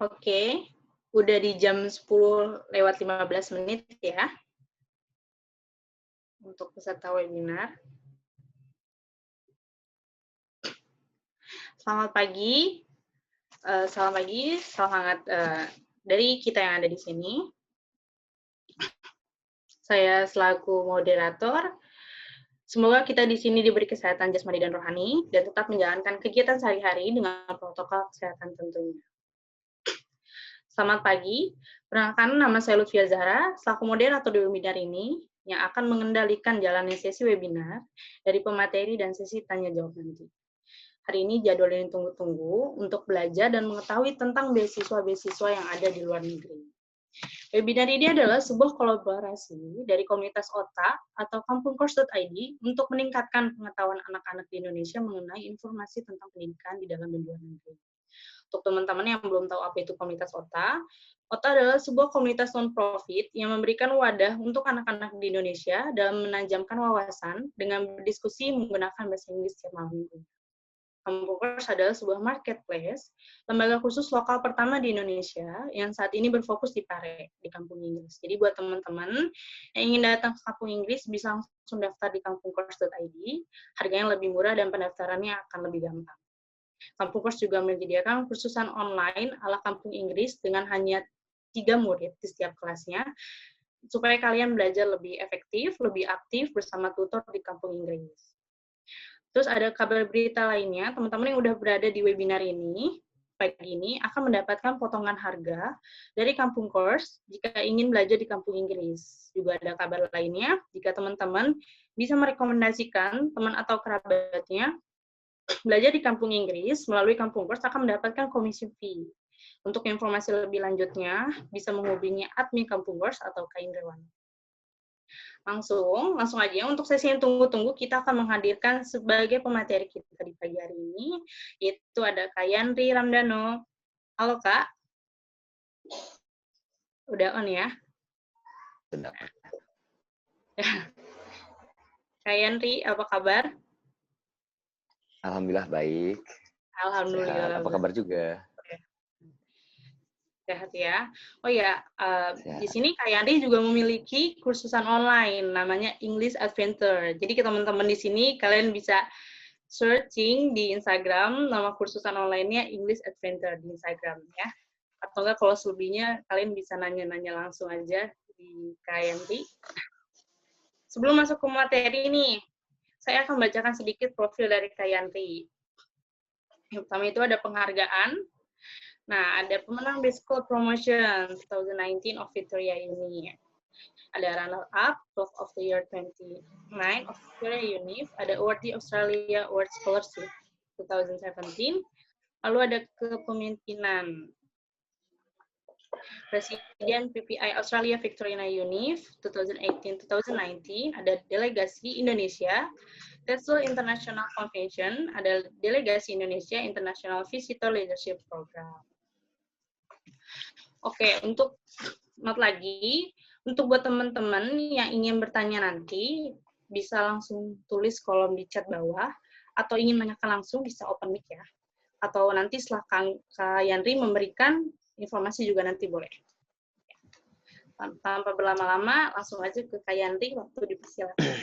Oke, udah di jam 10:15 ya untuk peserta webinar. Selamat pagi, salam hangat dari kita yang ada di sini. Saya selaku moderator. Semoga kita di sini diberi kesehatan jasmani dan rohani dan tetap menjalankan kegiatan sehari-hari dengan protokol kesehatan tentunya. Selamat pagi, perkenalkan nama saya Lutfia Zahra, selaku moderator di webinar ini yang akan mengendalikan jalannya sesi webinar dari pemateri dan sesi tanya jawab nanti. Hari ini jadwal yang tunggu-tunggu untuk belajar dan mengetahui tentang beasiswa-beasiswa yang ada di luar negeri. Webinar ini adalah sebuah kolaborasi dari komunitas OTA atau kampungcourse.id untuk meningkatkan pengetahuan anak-anak di Indonesia mengenai informasi tentang pendidikan di dalam dan luar negeri. Untuk teman-teman yang belum tahu apa itu komunitas OTA, OTA adalah sebuah komunitas non-profit yang memberikan wadah untuk anak-anak di Indonesia dalam menajamkan wawasan dengan berdiskusi menggunakan bahasa Inggris setiap malam minggu. Kampung Course adalah sebuah marketplace, lembaga khusus lokal pertama di Indonesia yang saat ini berfokus di Pare, di Kampung Inggris. Jadi buat teman-teman yang ingin datang ke Kampung Inggris, bisa langsung daftar di kampungcourse.id, harganya lebih murah dan pendaftarannya akan lebih gampang. Kampung Course juga menyediakan kursusan online ala Kampung Inggris dengan hanya 3 murid di setiap kelasnya, supaya kalian belajar lebih efektif, lebih aktif bersama tutor di Kampung Inggris. Terus ada kabar berita lainnya, teman-teman yang udah berada di webinar ini, pagi ini akan mendapatkan potongan harga dari Kampung Course jika ingin belajar di Kampung Inggris. Juga ada kabar lainnya, jika teman-teman bisa merekomendasikan teman atau kerabatnya belajar di Kampung Inggris melalui Kampung Course akan mendapatkan komisi fee. Untuk informasi lebih lanjutnya, bisa menghubungi admin Kampung Course atau Kak Indriwan. Langsung aja untuk sesi yang tunggu-tunggu kita akan menghadirkan sebagai pemateri kita di pagi hari ini, yaitu ada Kak Yandri Ramdhano. Halo Kak. Udah on ya? Sudah. Kak Yandri, apa kabar? Alhamdulillah baik. Alhamdulillah. Sehat. Apa kabar juga? Sehat ya. Oh ya, di sini Kak Yandri juga memiliki kursusan online namanya English Adventure. Jadi teman-teman di sini kalian bisa searching di Instagram nama kursusan online-nya English Adventure di Instagram ya. Atau enggak kalau selebihnya kalian bisa nanya-nanya langsung aja di Kak Yandri. Sebelum masuk ke materi nih, saya akan bacakan sedikit profil dari Kak Yandri. Yang pertama itu ada penghargaan. Nah, ada pemenang Best School Promotion 2019 of Victoria Uni. Ada runner-up 12 of the year 29 of Victoria Uni. Ada awardee Australia Award Scholarship 2017. Lalu ada kepemimpinan Presiden PPI Australia Victoria Uni 2018-2019. Ada delegasi Indonesia TESOL International Convention. Ada delegasi Indonesia International Visitor Leadership Program. Oke, untuk not lagi, untuk buat teman-teman yang ingin bertanya nanti, bisa langsung tulis kolom di chat bawah, atau ingin menanyakan langsung bisa open mic ya. Atau nanti setelah Kak Yandri memberikan informasi juga nanti boleh. Tanpa berlama-lama, langsung aja ke Kak Yandri, waktu dipersilakan.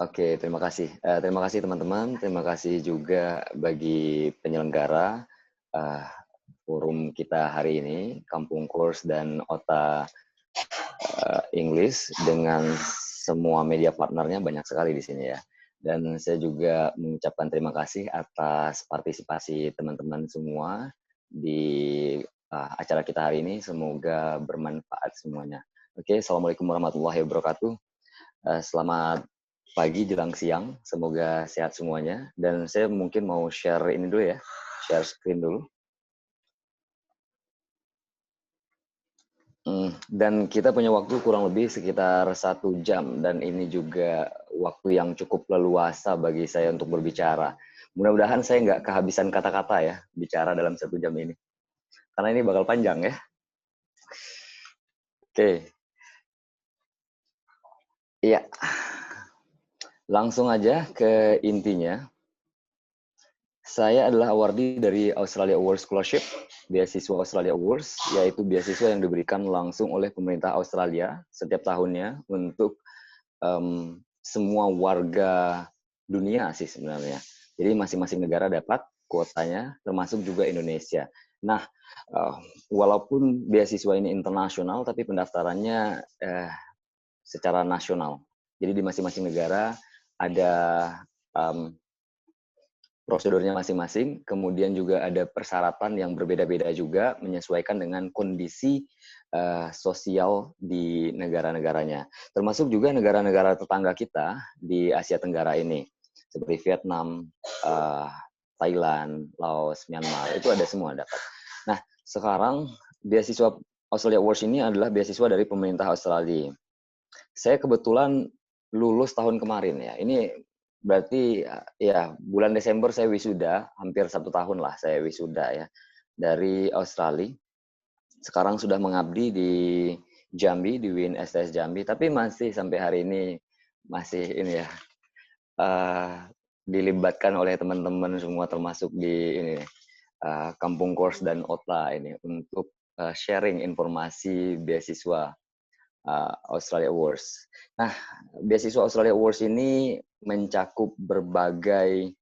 Oke, terima kasih. Terima kasih teman-teman, terima kasih juga bagi penyelenggara forum kita hari ini, Kampung Course dan OTA English dengan semua media partnernya banyak sekali di sini ya. Dan saya juga mengucapkan terima kasih atas partisipasi teman-teman semua di acara kita hari ini. Semoga bermanfaat semuanya. Oke, Assalamualaikum warahmatullahi wabarakatuh. Selamat pagi jelang siang, semoga sehat semuanya. Dan saya mungkin mau share ini dulu ya, share screen dulu. Dan kita punya waktu kurang lebih sekitar 1 jam, dan ini juga waktu yang cukup leluasa bagi saya untuk berbicara. Mudah-mudahan saya nggak kehabisan kata-kata ya, bicara dalam 1 jam ini. Karena ini bakal panjang ya. Oke. Iya. Langsung aja ke intinya. Saya adalah awardee dari Australia Awards Scholarship, beasiswa Australia Awards, yaitu beasiswa yang diberikan langsung oleh pemerintah Australia setiap tahunnya untuk semua warga dunia sih sebenarnya. Jadi masing-masing negara dapat kuotanya, termasuk juga Indonesia. Nah, walaupun beasiswa ini internasional, tapi pendaftarannya secara nasional. Jadi di masing-masing negara ada prosedurnya masing-masing, kemudian juga ada persyaratan yang berbeda-beda juga menyesuaikan dengan kondisi sosial di negara-negaranya. Termasuk juga negara-negara tetangga kita di Asia Tenggara ini, seperti Vietnam, Thailand, Laos, Myanmar, itu ada semua dapat. Nah, sekarang beasiswa Australia Awards ini adalah beasiswa dari pemerintah Australia. Saya kebetulan lulus tahun kemarin ya. Ini berarti ya bulan Desember saya wisuda, hampir 1 tahun lah saya wisuda ya dari Australia. Sekarang sudah mengabdi di Jambi, di UIN STS Jambi, tapi masih sampai hari ini masih ini ya dilibatkan oleh teman-teman semua termasuk di ini Kampung Kors dan OTA ini untuk sharing informasi beasiswa Australia Awards. Nah, beasiswa Australia Awards ini mencakup berbagai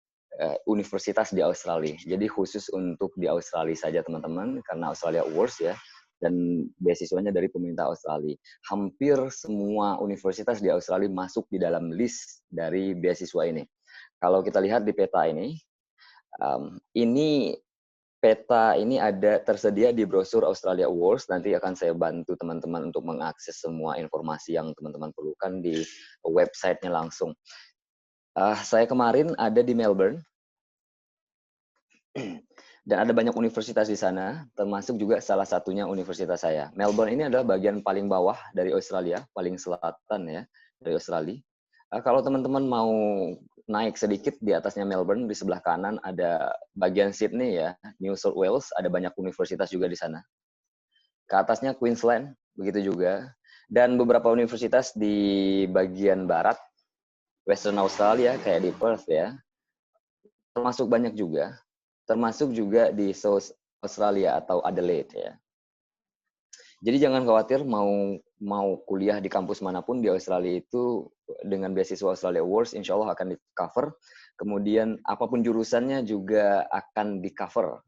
universitas di Australia. Jadi khusus untuk di Australia saja teman-teman, karena Australia Awards ya, dan beasiswanya dari pemerintah Australia. Hampir semua universitas di Australia masuk di dalam list dari beasiswa ini. Kalau kita lihat di peta ini peta ini ada tersedia di brosur Australia Awards. Nanti akan saya bantu teman-teman untuk mengakses semua informasi yang teman-teman perlukan di websitenya langsung. Saya kemarin ada di Melbourne, dan ada banyak universitas di sana, termasuk juga salah satunya universitas saya. Melbourne ini adalah bagian paling bawah dari Australia, paling selatan ya dari Australia. Kalau teman-teman mau naik sedikit di atasnya Melbourne, di sebelah kanan ada bagian Sydney ya, New South Wales, ada banyak universitas juga di sana. Ke atasnya Queensland, begitu juga. Dan beberapa universitas di bagian barat, Western Australia, kayak di Perth ya, termasuk banyak juga. Termasuk juga di South Australia atau Adelaide ya. Jadi jangan khawatir mau kuliah di kampus manapun di Australia itu dengan beasiswa Australia Awards, insya Allah akan di-cover. Kemudian apapun jurusannya juga akan di-cover,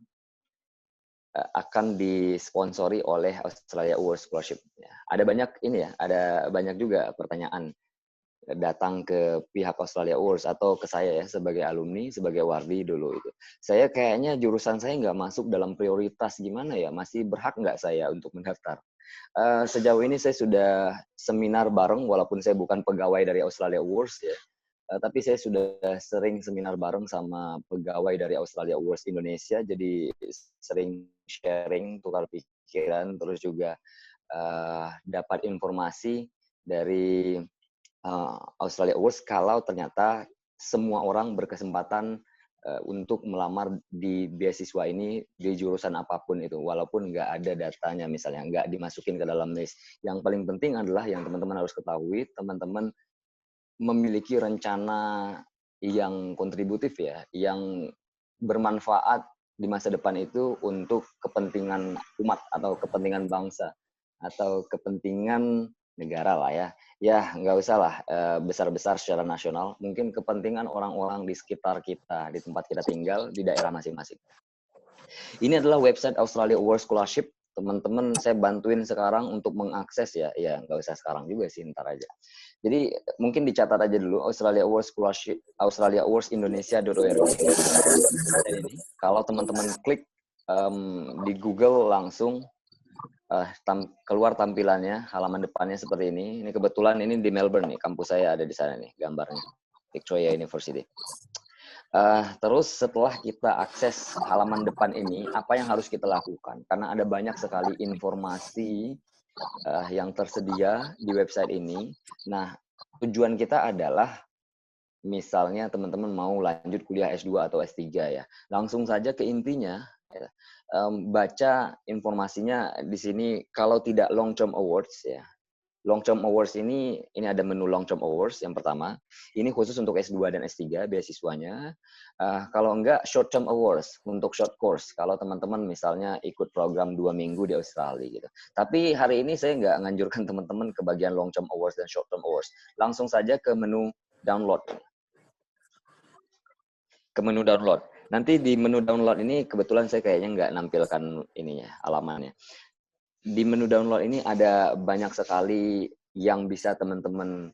akan disponsori oleh Australia Awards Scholarship. Ada banyak ini ya, ada banyak juga pertanyaan datang ke pihak Australia Awards atau ke saya ya sebagai alumni, sebagai wardi dulu itu. Saya kayaknya jurusan saya nggak masuk dalam prioritas, gimana ya, masih berhak nggak saya untuk mendaftar? Sejauh ini saya sudah seminar bareng, walaupun saya bukan pegawai dari Australia Awards ya, tapi saya sudah sering seminar bareng sama pegawai dari Australia Awards Indonesia, jadi sering sharing, tukar pikiran, terus juga dapat informasi dari Australia Awards kalau ternyata semua orang berkesempatan untuk melamar di beasiswa ini di jurusan apapun itu, walaupun nggak ada datanya misalnya, nggak dimasukin ke dalam list. Yang paling penting adalah yang teman-teman harus ketahui, teman-teman memiliki rencana yang kontributif ya, yang bermanfaat di masa depan itu untuk kepentingan umat atau kepentingan bangsa atau kepentingan negara lah ya. Ya, nggak usah lah besar-besar secara nasional. Mungkin kepentingan orang-orang di sekitar kita, di tempat kita tinggal, di daerah masing-masing. Ini adalah website Australia Awards Scholarship. Teman-teman saya bantuin sekarang untuk mengakses ya. Ya, nggak usah sekarang juga sih, ntar aja. Jadi mungkin dicatat aja dulu Australia Awards Scholarship, Australia Awards Indonesia.org. Ini kalau teman-teman klik di Google langsung keluar tampilannya, halaman depannya seperti ini. Ini kebetulan ini di Melbourne nih, kampus saya ada di sana nih gambarnya, Victoria University. Terus setelah kita akses halaman depan ini, apa yang harus kita lakukan? Karena ada banyak sekali informasi yang tersedia di website ini. Nah, tujuan kita adalah misalnya teman-teman mau lanjut kuliah S2 atau S3 ya, langsung saja ke intinya. Baca informasinya di sini. Kalau tidak long term awards ya, Long Term Awards ini ada menu Long Term Awards yang pertama. Ini khusus untuk S2 dan S3 beasiswanya. Kalau enggak Short Term Awards untuk short course. Kalau teman-teman misalnya ikut program 2 minggu di Australia gitu. Tapi hari ini saya nggak nganjurkan teman-teman ke bagian Long Term Awards dan Short Term Awards. Langsung saja ke menu download. Ke menu download. Nanti di menu download ini kebetulan saya kayaknya nggak nampilkan ininya, halamannya. Di menu download ini ada banyak sekali yang bisa teman-teman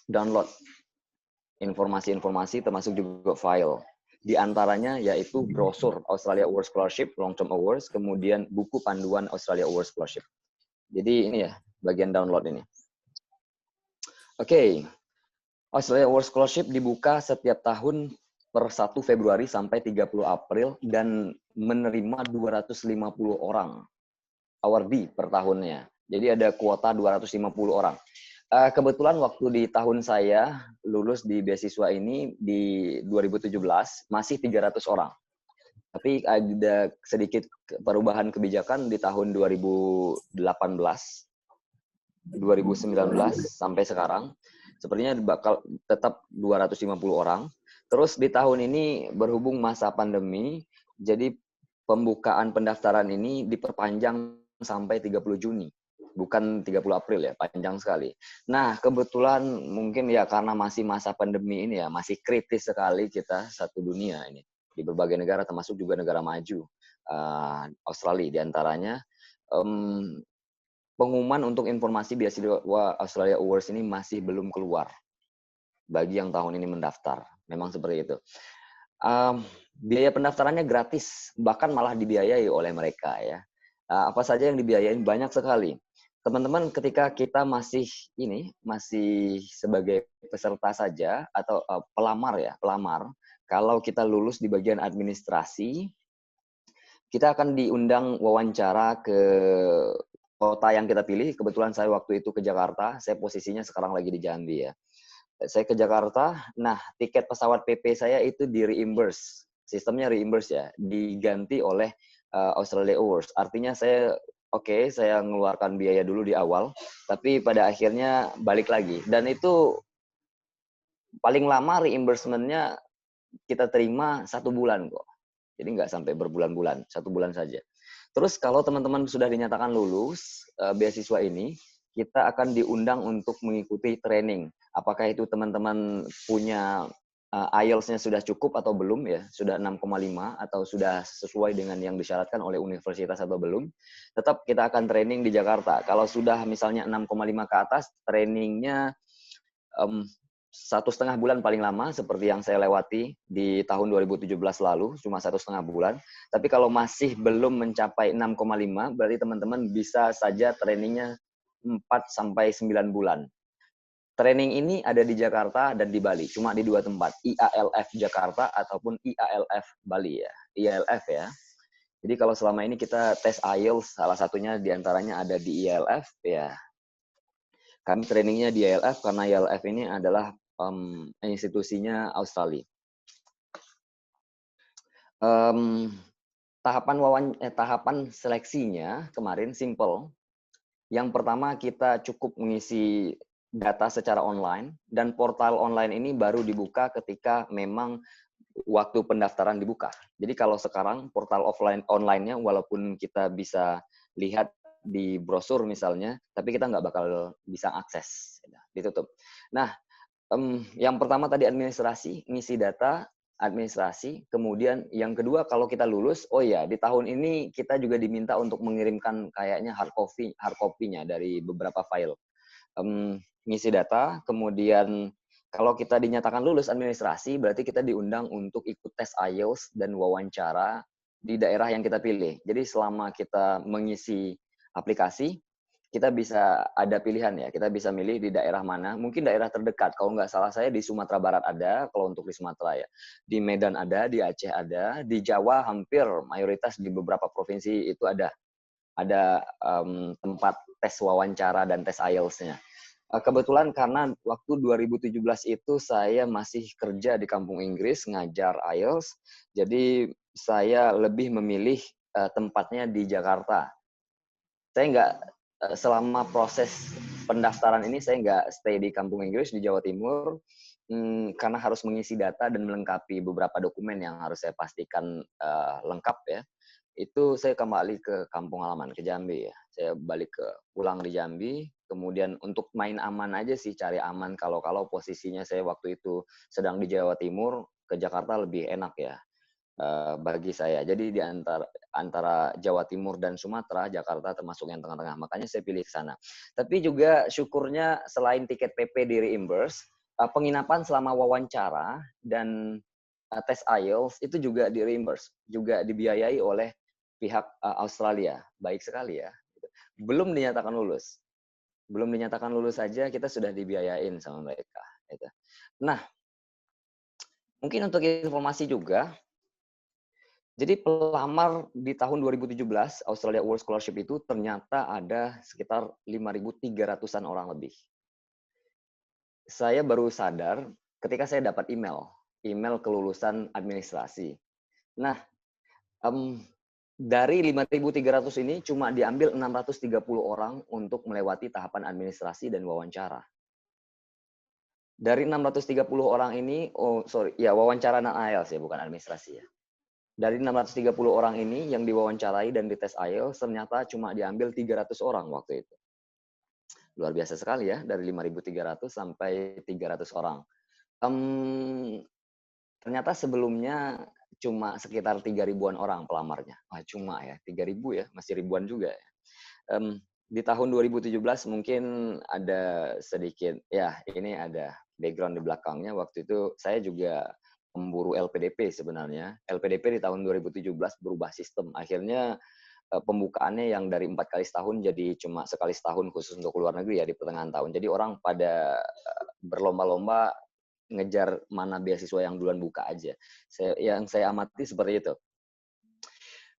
download. Informasi-informasi termasuk juga file. Di antaranya yaitu brosur Australia Awards Scholarship, Long Term Awards, kemudian buku panduan Australia Awards Scholarship. Jadi ini ya, bagian download ini. Oke. Australia Awards Scholarship dibuka setiap tahun per 1 Februari sampai 30 April dan menerima 250 orang awardee per tahunnya. Jadi ada kuota 250 orang. Kebetulan waktu di tahun saya lulus di beasiswa ini di 2017 masih 300 orang. Tapi ada sedikit perubahan kebijakan di tahun 2018, 2019 sampai sekarang. Sepertinya bakal tetap 250 orang. Terus di tahun ini berhubung masa pandemi, jadi pembukaan pendaftaran ini diperpanjang sampai 30 Juni. Bukan 30 April ya, panjang sekali. Nah, kebetulan mungkin ya karena masih masa pandemi ini ya, masih kritis sekali kita satu dunia ini. Di berbagai negara, termasuk juga negara maju. Australia diantaranya. Pengumuman untuk informasi beasiswa Australia Awards ini masih belum keluar. Bagi yang tahun ini mendaftar. Memang seperti itu. Biaya pendaftarannya gratis, bahkan malah dibiayai oleh mereka ya. Apa saja yang dibiayai? Banyak sekali. Teman-teman, ketika kita masih sebagai peserta saja atau pelamar, kalau kita lulus di bagian administrasi, kita akan diundang wawancara ke kota yang kita pilih. Kebetulan saya waktu itu ke Jakarta, saya posisinya sekarang lagi di Jambi ya. Saya ke Jakarta, nah tiket pesawat PP saya itu di reimburse, sistemnya reimburse ya, diganti oleh Australia Awards. Artinya saya ngeluarkan biaya dulu di awal, tapi pada akhirnya balik lagi. Dan itu paling lama reimbursement-nya kita terima 1 bulan kok. Jadi nggak sampai berbulan-bulan, 1 bulan saja. Terus kalau teman-teman sudah dinyatakan lulus beasiswa ini, kita akan diundang untuk mengikuti training. Apakah itu teman-teman punya IELTS-nya sudah cukup atau belum ya, sudah 6,5 atau sudah sesuai dengan yang disyaratkan oleh universitas atau belum. Tetap kita akan training di Jakarta. Kalau sudah misalnya 6,5 ke atas, trainingnya 1,5 bulan paling lama, seperti yang saya lewati di tahun 2017 lalu, cuma 1,5 bulan. Tapi kalau masih belum mencapai 6,5, berarti teman-teman bisa saja trainingnya 4-9 bulan. Training ini ada di Jakarta dan di Bali, cuma di 2 tempat, IALF Jakarta ataupun IALF Bali ya, IALF ya. Jadi kalau selama ini kita tes IELTS, salah satunya diantaranya ada di IALF ya. Kami trainingnya di IALF karena IALF ini adalah institusinya Australia. Tahapan seleksinya kemarin simple. Yang pertama kita cukup mengisi data secara online dan portal online ini baru dibuka ketika memang waktu pendaftaran dibuka. Jadi kalau sekarang portal online-nya walaupun kita bisa lihat di brosur misalnya, tapi kita nggak bakal bisa akses, ditutup. Nah, yang pertama tadi administrasi, ngisi data, administrasi. Kemudian yang kedua kalau kita lulus, di tahun ini kita juga diminta untuk mengirimkan kayaknya hard copy-nya dari beberapa file. Ngisi data, kemudian kalau kita dinyatakan lulus administrasi, berarti kita diundang untuk ikut tes IELTS dan wawancara di daerah yang kita pilih. Jadi selama kita mengisi aplikasi, kita bisa ada pilihan ya, kita bisa milih di daerah mana, mungkin daerah terdekat, kalau nggak salah saya di Sumatera Barat ada, kalau untuk di Sumatera ya, di Medan ada, di Aceh ada, di Jawa hampir mayoritas di beberapa provinsi itu ada tempat tes wawancara dan tes IELTS-nya. Kebetulan karena waktu 2017 itu saya masih kerja di kampung Inggris, ngajar IELTS, jadi saya lebih memilih tempatnya di Jakarta. Saya selama proses pendaftaran ini saya nggak stay di kampung Inggris di Jawa Timur, karena harus mengisi data dan melengkapi beberapa dokumen yang harus saya pastikan lengkap ya. Itu saya kembali ke kampung halaman, ke Jambi ya. Saya pulang di Jambi, kemudian untuk main aman aja sih, cari aman kalau posisinya saya waktu itu sedang di Jawa Timur, ke Jakarta lebih enak ya bagi saya. Jadi di antara Jawa Timur dan Sumatera, Jakarta termasuk yang tengah-tengah. Makanya saya pilih ke sana. Tapi juga syukurnya selain tiket PP di reimburse, penginapan selama wawancara dan tes IELTS itu juga di reimburse, juga dibiayai oleh pihak Australia. Baik sekali ya. Belum dinyatakan lulus. Belum dinyatakan lulus saja kita sudah dibiayain sama mereka. Gitu. Nah, mungkin untuk informasi juga, jadi pelamar di tahun 2017 Australia Award Scholarship itu ternyata ada sekitar 5.300-an orang lebih. Saya baru sadar ketika saya dapat email kelulusan administrasi. Nah, dari 5.300 ini cuma diambil 630 orang untuk melewati tahapan administrasi dan wawancara. Dari 630 orang ini, wawancara dan IELTS ya, bukan administrasi ya. Dari 630 orang ini yang diwawancarai dan dites IELTS, ternyata cuma diambil 300 orang waktu itu. Luar biasa sekali ya, dari 5.300 sampai 300 orang. Ternyata sebelumnya cuma sekitar 3.000-an orang pelamarnya. Cuma ya, 3.000 ya, masih ribuan juga ya. Di tahun 2017 mungkin ada sedikit, ya ini ada background di belakangnya. Waktu itu saya juga pemburu LPDP sebenarnya. LPDP di tahun 2017 berubah sistem. Akhirnya pembukaannya yang dari 4 kali setahun jadi cuma sekali setahun khusus untuk luar negeri ya di pertengahan tahun. Jadi orang pada berlomba-lomba ngejar mana beasiswa yang duluan buka aja. Yang saya amati seperti itu.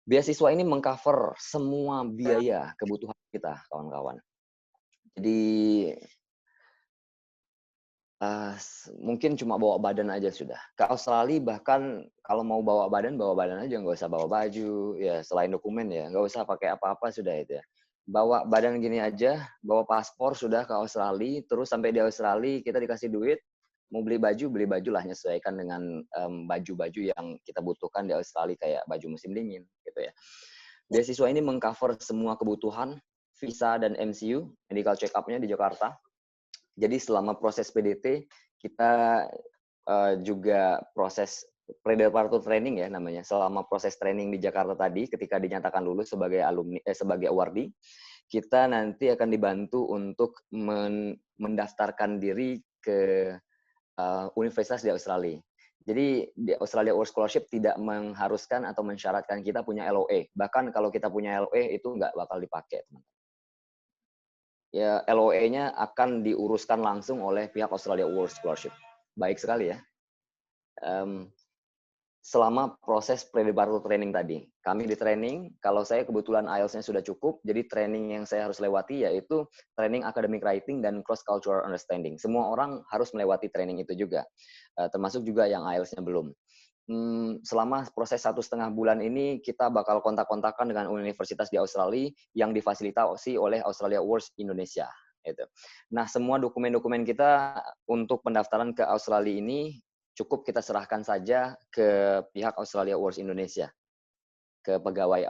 Beasiswa ini mengcover semua biaya kebutuhan kita, kawan-kawan. Jadi mungkin cuma bawa badan aja sudah. Ke Australia bahkan kalau mau bawa badan aja, nggak usah bawa baju, ya selain dokumen ya, nggak usah pakai apa-apa sudah itu ya. Bawa badan gini aja, bawa paspor sudah ke Australia, terus sampai di Australia kita dikasih duit, mau beli baju lah, menyesuaikan dengan baju-baju yang kita butuhkan di Australia, kayak baju musim dingin gitu ya. Beasiswa ini mengcover semua kebutuhan, visa dan MCU, medical check-up-nya di Jakarta. Jadi selama proses PDT, kita juga proses pre-departure training ya namanya. Selama proses training di Jakarta tadi, ketika dinyatakan lulus sebagai sebagai awardee, kita nanti akan dibantu untuk mendaftarkan diri ke universitas di Australia. Jadi di Australia Award Scholarship tidak mengharuskan atau mensyaratkan kita punya LOA. Bahkan kalau kita punya LOA itu nggak bakal dipakai, teman-teman. Ya, LOA-nya akan diuruskan langsung oleh pihak Australia Award Scholarship. Baik sekali ya. Selama proses pre-departure training tadi, kami di training, kalau saya kebetulan IELTS-nya sudah cukup, jadi training yang saya harus lewati yaitu training academic writing dan cross-cultural understanding. Semua orang harus melewati training itu juga, termasuk juga yang IELTS-nya belum. Selama proses 1,5 bulan ini kita bakal kontak-kontakan dengan universitas di Australia yang difasilitasi oleh Australia Awards Indonesia. Gitu. Nah, semua dokumen-dokumen kita untuk pendaftaran ke Australia ini cukup kita serahkan saja ke pihak Australia Awards Indonesia, ke pegawai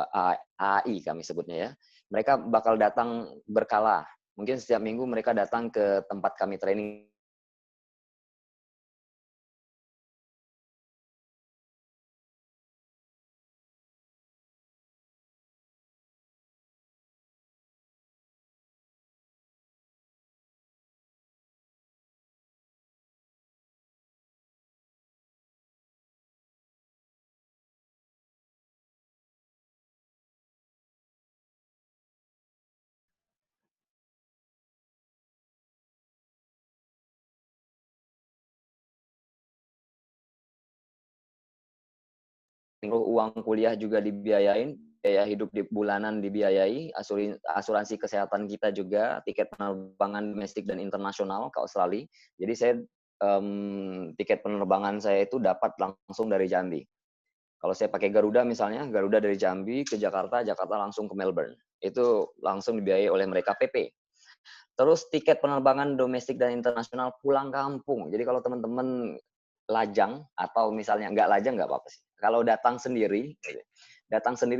AI kami sebutnya ya. Mereka bakal datang berkala. Mungkin setiap minggu mereka datang ke tempat kami training. Uang kuliah juga dibiayain, biaya hidup di bulanan dibiayai, asuransi kesehatan kita juga, tiket penerbangan domestik dan internasional ke Australia. Jadi saya tiket penerbangan saya itu dapat langsung dari Jambi. Kalau saya pakai Garuda misalnya, Garuda dari Jambi ke Jakarta, Jakarta langsung ke Melbourne. Itu langsung dibiayai oleh mereka PP. Terus tiket penerbangan domestik dan internasional pulang kampung. Jadi kalau teman-teman lajang atau misalnya nggak lajang nggak apa-apa sih. Kalau datang sendiri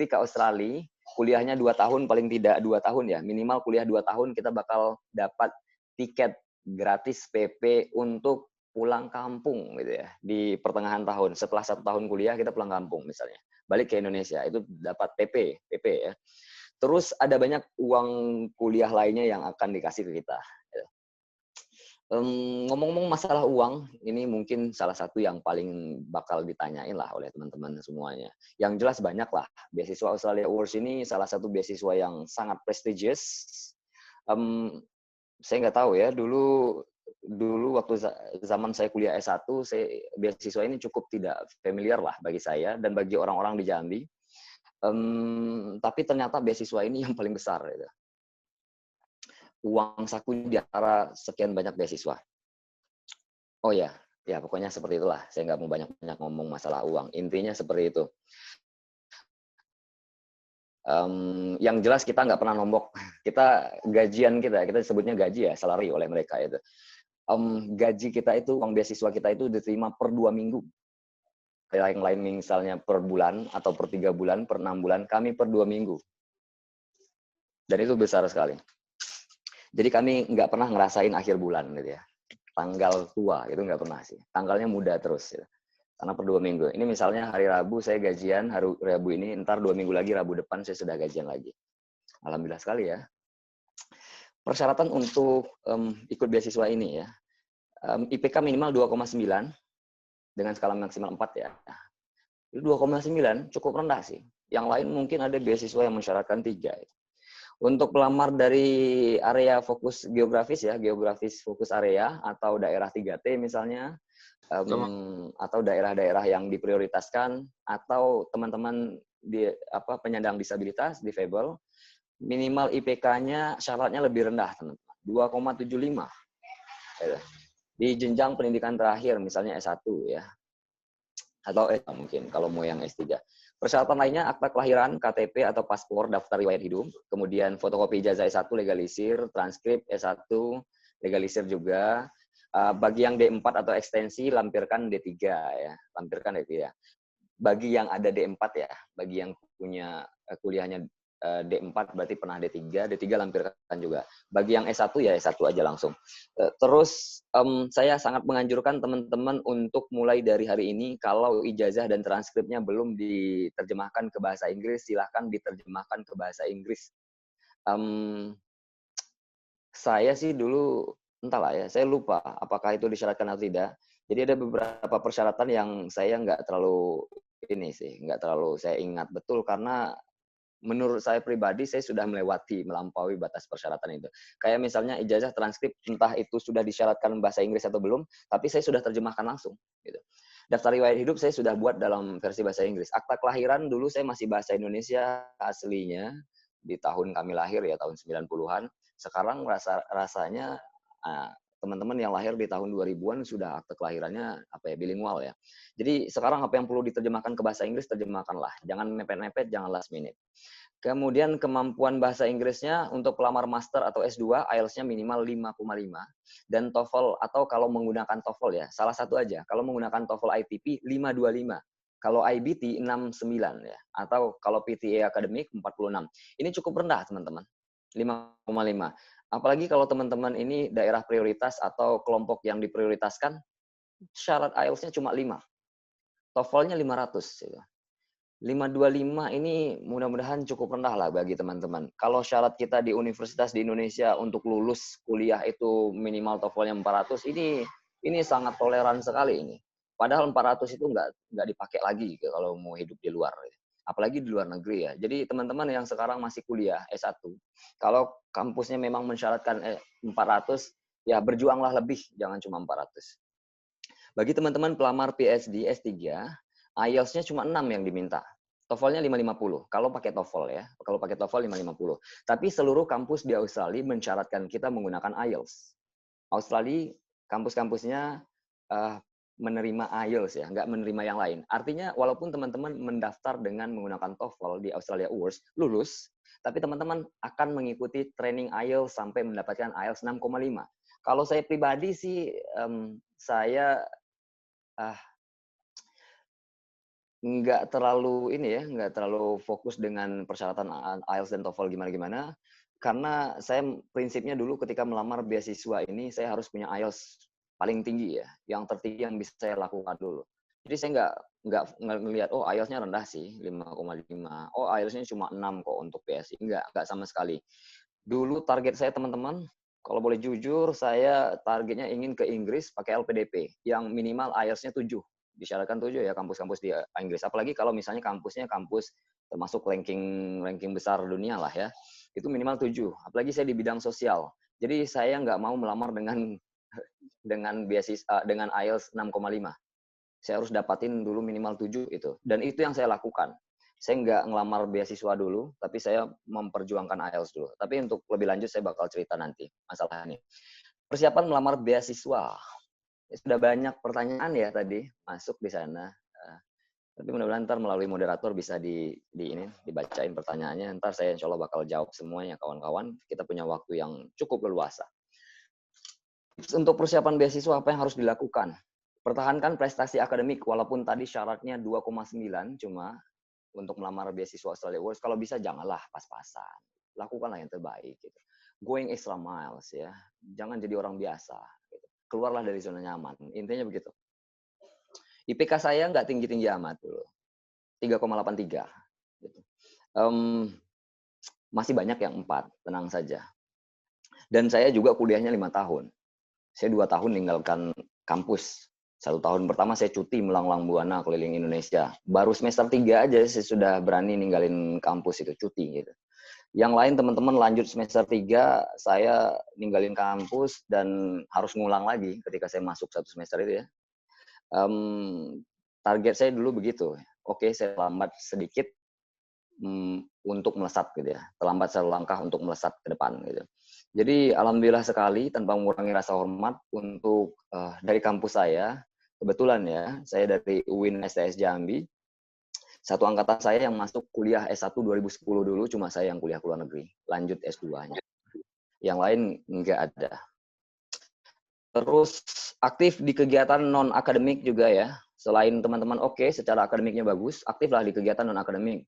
ke Australia, kuliahnya 2 tahun paling tidak 2 tahun ya, minimal kuliah 2 tahun kita bakal dapat tiket gratis PP untuk pulang kampung gitu ya di pertengahan tahun. Setelah 1 tahun kuliah kita pulang kampung misalnya, balik ke Indonesia itu dapat PP ya. Terus ada banyak uang kuliah lainnya yang akan dikasih ke kita. Ngomong-ngomong masalah uang, ini mungkin salah satu yang paling bakal ditanyain lah oleh teman-teman semuanya. Yang jelas banyak lah, beasiswa Australia Awards ini salah satu beasiswa yang sangat prestigious. Saya nggak tahu ya, dulu waktu zaman saya kuliah S1, beasiswa ini cukup tidak familiar lah bagi saya dan bagi orang-orang di Jambi. Tapi ternyata beasiswa ini yang paling besar. Gitu. Uang saku di antara sekian banyak beasiswa. Oh ya, ya pokoknya seperti itulah. Saya nggak mau banyak-banyak ngomong masalah uang. Intinya seperti itu. Yang jelas kita nggak pernah nombok. Gajian kita sebutnya gaji ya, salary oleh mereka itu. Gaji kita itu, uang beasiswa kita itu diterima per 2 minggu. Yang lain misalnya per bulan, atau per 3 bulan, per 6 bulan, kami per 2 minggu. Dan itu besar sekali. Jadi kami nggak pernah ngerasain akhir bulan gitu ya. Tanggal tua, itu nggak pernah sih. Tanggalnya muda terus. Gitu. Karena per 2 minggu. Ini misalnya hari Rabu saya gajian, hari Rabu ini, ntar 2 minggu lagi, Rabu depan saya sudah gajian lagi. Alhamdulillah sekali ya. Persyaratan untuk ikut beasiswa ini ya. IPK minimal 2,9 dengan skala maksimal 4 ya. 2,9 cukup rendah sih. Yang lain mungkin ada beasiswa yang mensyaratkan 3. Untuk pelamar dari area fokus geografis ya, geografis fokus area atau daerah 3T misalnya, atau daerah-daerah yang diprioritaskan, atau teman-teman penyandang disabilitas, difabel, minimal IPK-nya syaratnya lebih rendah, teman-teman. 2,75. Di jenjang pendidikan terakhir, misalnya S1 ya. Atau mungkin kalau mau yang S3. Persyaratan lainnya akta kelahiran, KTP atau paspor, daftar riwayat hidup, kemudian fotokopi ijazah S1 legalisir, transkrip S1 legalisir juga. Bagi yang D4 atau ekstensi lampirkan D3 ya, lampirkan D3. Bagi yang ada D4 ya, bagi yang punya kuliahnya D4 berarti pernah D3 lampirkan juga. Bagi yang S1 ya S1 aja langsung. Terus saya sangat menganjurkan teman-teman untuk mulai dari hari ini, kalau ijazah dan transkripnya belum diterjemahkan ke bahasa Inggris, silahkan diterjemahkan ke bahasa Inggris. Saya sih dulu, entahlah ya, saya lupa apakah itu disyaratkan atau tidak. Jadi ada beberapa persyaratan yang saya nggak terlalu saya ingat betul, karena menurut saya pribadi, saya sudah melampaui batas persyaratan itu. Kayak misalnya ijazah transkrip, entah itu sudah disyaratkan bahasa Inggris atau belum, tapi saya sudah terjemahkan langsung. Gitu. Daftar riwayat hidup saya sudah buat dalam versi bahasa Inggris. Akta kelahiran dulu saya masih bahasa Indonesia aslinya, di tahun kami lahir ya, tahun 90-an. Sekarang rasanya teman-teman yang lahir di tahun 2000-an sudah akte kelahirannya bilingual ya. Jadi sekarang apa yang perlu diterjemahkan ke bahasa Inggris, terjemahkanlah. Jangan mepet-mepet, jangan last minute. Kemudian kemampuan bahasa Inggrisnya untuk pelamar master atau S2, IELTS-nya minimal 5,5. Dan TOEFL, atau kalau menggunakan TOEFL ya, salah satu aja. Kalau menggunakan TOEFL ITP, 525. Kalau IBT, 69 ya. Atau kalau PTA Akademik, 46. Ini cukup rendah, teman-teman. 5,5. Apalagi kalau teman-teman ini daerah prioritas atau kelompok yang diprioritaskan, syarat IELTS-nya cuma 5. TOEFL-nya 500. Gitu. 525 ini mudah-mudahan cukup rendah lah bagi teman-teman. Kalau syarat kita di universitas di Indonesia untuk lulus kuliah itu minimal TOEFL-nya 400, ini sangat toleran sekali ini. Padahal 400 itu nggak dipakai lagi kalau mau hidup di luar. Apalagi di luar negeri ya. Jadi teman-teman yang sekarang masih kuliah S1, kalau kampusnya memang mensyaratkan 400, ya berjuanglah lebih, jangan cuma 400. Bagi teman-teman pelamar PhD, S3, IELTS-nya cuma 6 yang diminta. TOEFL-nya 550. Kalau pakai TOEFL ya. Kalau pakai TOEFL 550. Tapi seluruh kampus di Australia mensyaratkan kita menggunakan IELTS. Australia, kampus-kampusnya menerima IELTS ya, nggak menerima yang lain. Artinya walaupun teman-teman mendaftar dengan menggunakan TOEFL di Australia Awards, lulus, tapi teman-teman akan mengikuti training IELTS sampai mendapatkan IELTS 6,5. Kalau saya pribadi sih, saya nggak terlalu ini ya, nggak terlalu fokus dengan persyaratan IELTS dan TOEFL gimana-gimana, karena saya prinsipnya dulu ketika melamar beasiswa ini, saya harus punya IELTS paling tinggi ya, yang tertinggi yang bisa saya lakukan dulu. Jadi saya nggak ngelihat, oh IELTS-nya rendah sih, 5,5. Oh IELTS-nya cuma 6 kok untuk PSI. Nggak sama sekali. Dulu target saya teman-teman, kalau boleh jujur, saya targetnya ingin ke Inggris pakai LPDP, yang minimal IELTS-nya 7. Disyaratkan 7 ya kampus-kampus di Inggris. Apalagi kalau misalnya kampusnya kampus termasuk ranking besar dunia lah ya. Itu minimal 7. Apalagi saya di bidang sosial. Jadi saya nggak mau melamar dengan beasiswa dengan IELTS 6,5. Saya harus dapatin dulu minimal 7 itu. Dan itu yang saya lakukan. Saya nggak ngelamar beasiswa dulu, tapi saya memperjuangkan IELTS dulu. Tapi untuk lebih lanjut saya bakal cerita nanti masalahnya. Persiapan melamar beasiswa. Sudah banyak pertanyaan ya tadi masuk di sana. Tapi mudah-mudahan ntar melalui moderator bisa dibacain pertanyaannya. Ntar saya insya Allah bakal jawab semuanya kawan-kawan. Kita punya waktu yang cukup leluasa. Untuk persiapan beasiswa apa yang harus dilakukan? Pertahankan prestasi akademik walaupun tadi syaratnya 2,9 cuma untuk melamar beasiswa Australia Awards. Kalau bisa janganlah pas-pasan. Lakukanlah yang terbaik. Gitu. Going extra miles ya. Jangan jadi orang biasa. Gitu. Keluarlah dari zona nyaman. Intinya begitu. IPK saya nggak tinggi-tinggi amat dulu. 3,83. Gitu. Masih banyak yang 4, tenang saja. Dan saya juga kuliahnya 5 tahun. Saya 2 tahun meninggalkan kampus. 1 tahun pertama saya cuti melanglang buana keliling Indonesia. Baru semester 3 aja saya sudah berani ninggalin kampus itu, cuti gitu. Yang lain teman-teman lanjut semester 3, saya ninggalin kampus dan harus ngulang lagi ketika saya masuk 1 semester itu ya. Target saya dulu begitu. Oke, saya lambat sedikit untuk melesat gitu ya. Terlambat 1 langkah untuk melesat ke depan gitu. Jadi alhamdulillah sekali tanpa mengurangi rasa hormat untuk dari kampus saya, kebetulan ya, saya dari UIN STS Jambi. Satu angkatan saya yang masuk kuliah S1 2010 dulu, cuma saya yang kuliah ke luar negeri, lanjut S2-nya. Yang lain nggak ada. Terus aktif di kegiatan non-akademik juga ya. Selain teman-teman oke, secara akademiknya bagus, aktiflah di kegiatan non-akademik.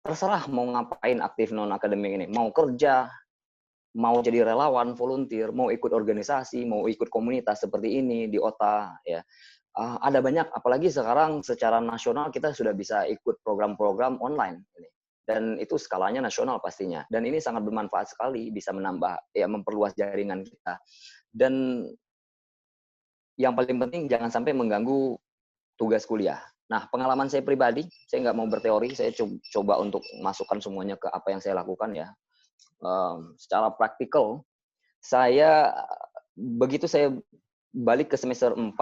Terserah mau ngapain aktif non-akademik ini. Mau kerja, mau jadi relawan, volunteer, mau ikut organisasi, mau ikut komunitas seperti ini di OTA ya. Ada banyak, apalagi sekarang secara nasional kita sudah bisa ikut program-program online ini. Dan itu skalanya nasional pastinya. Dan ini sangat bermanfaat sekali, bisa menambah ya memperluas jaringan kita. Dan yang paling penting jangan sampai mengganggu tugas kuliah. Nah, pengalaman saya pribadi, saya nggak mau berteori, saya coba untuk masukkan semuanya ke apa yang saya lakukan ya. Secara praktikal, saya begitu saya balik ke semester 4,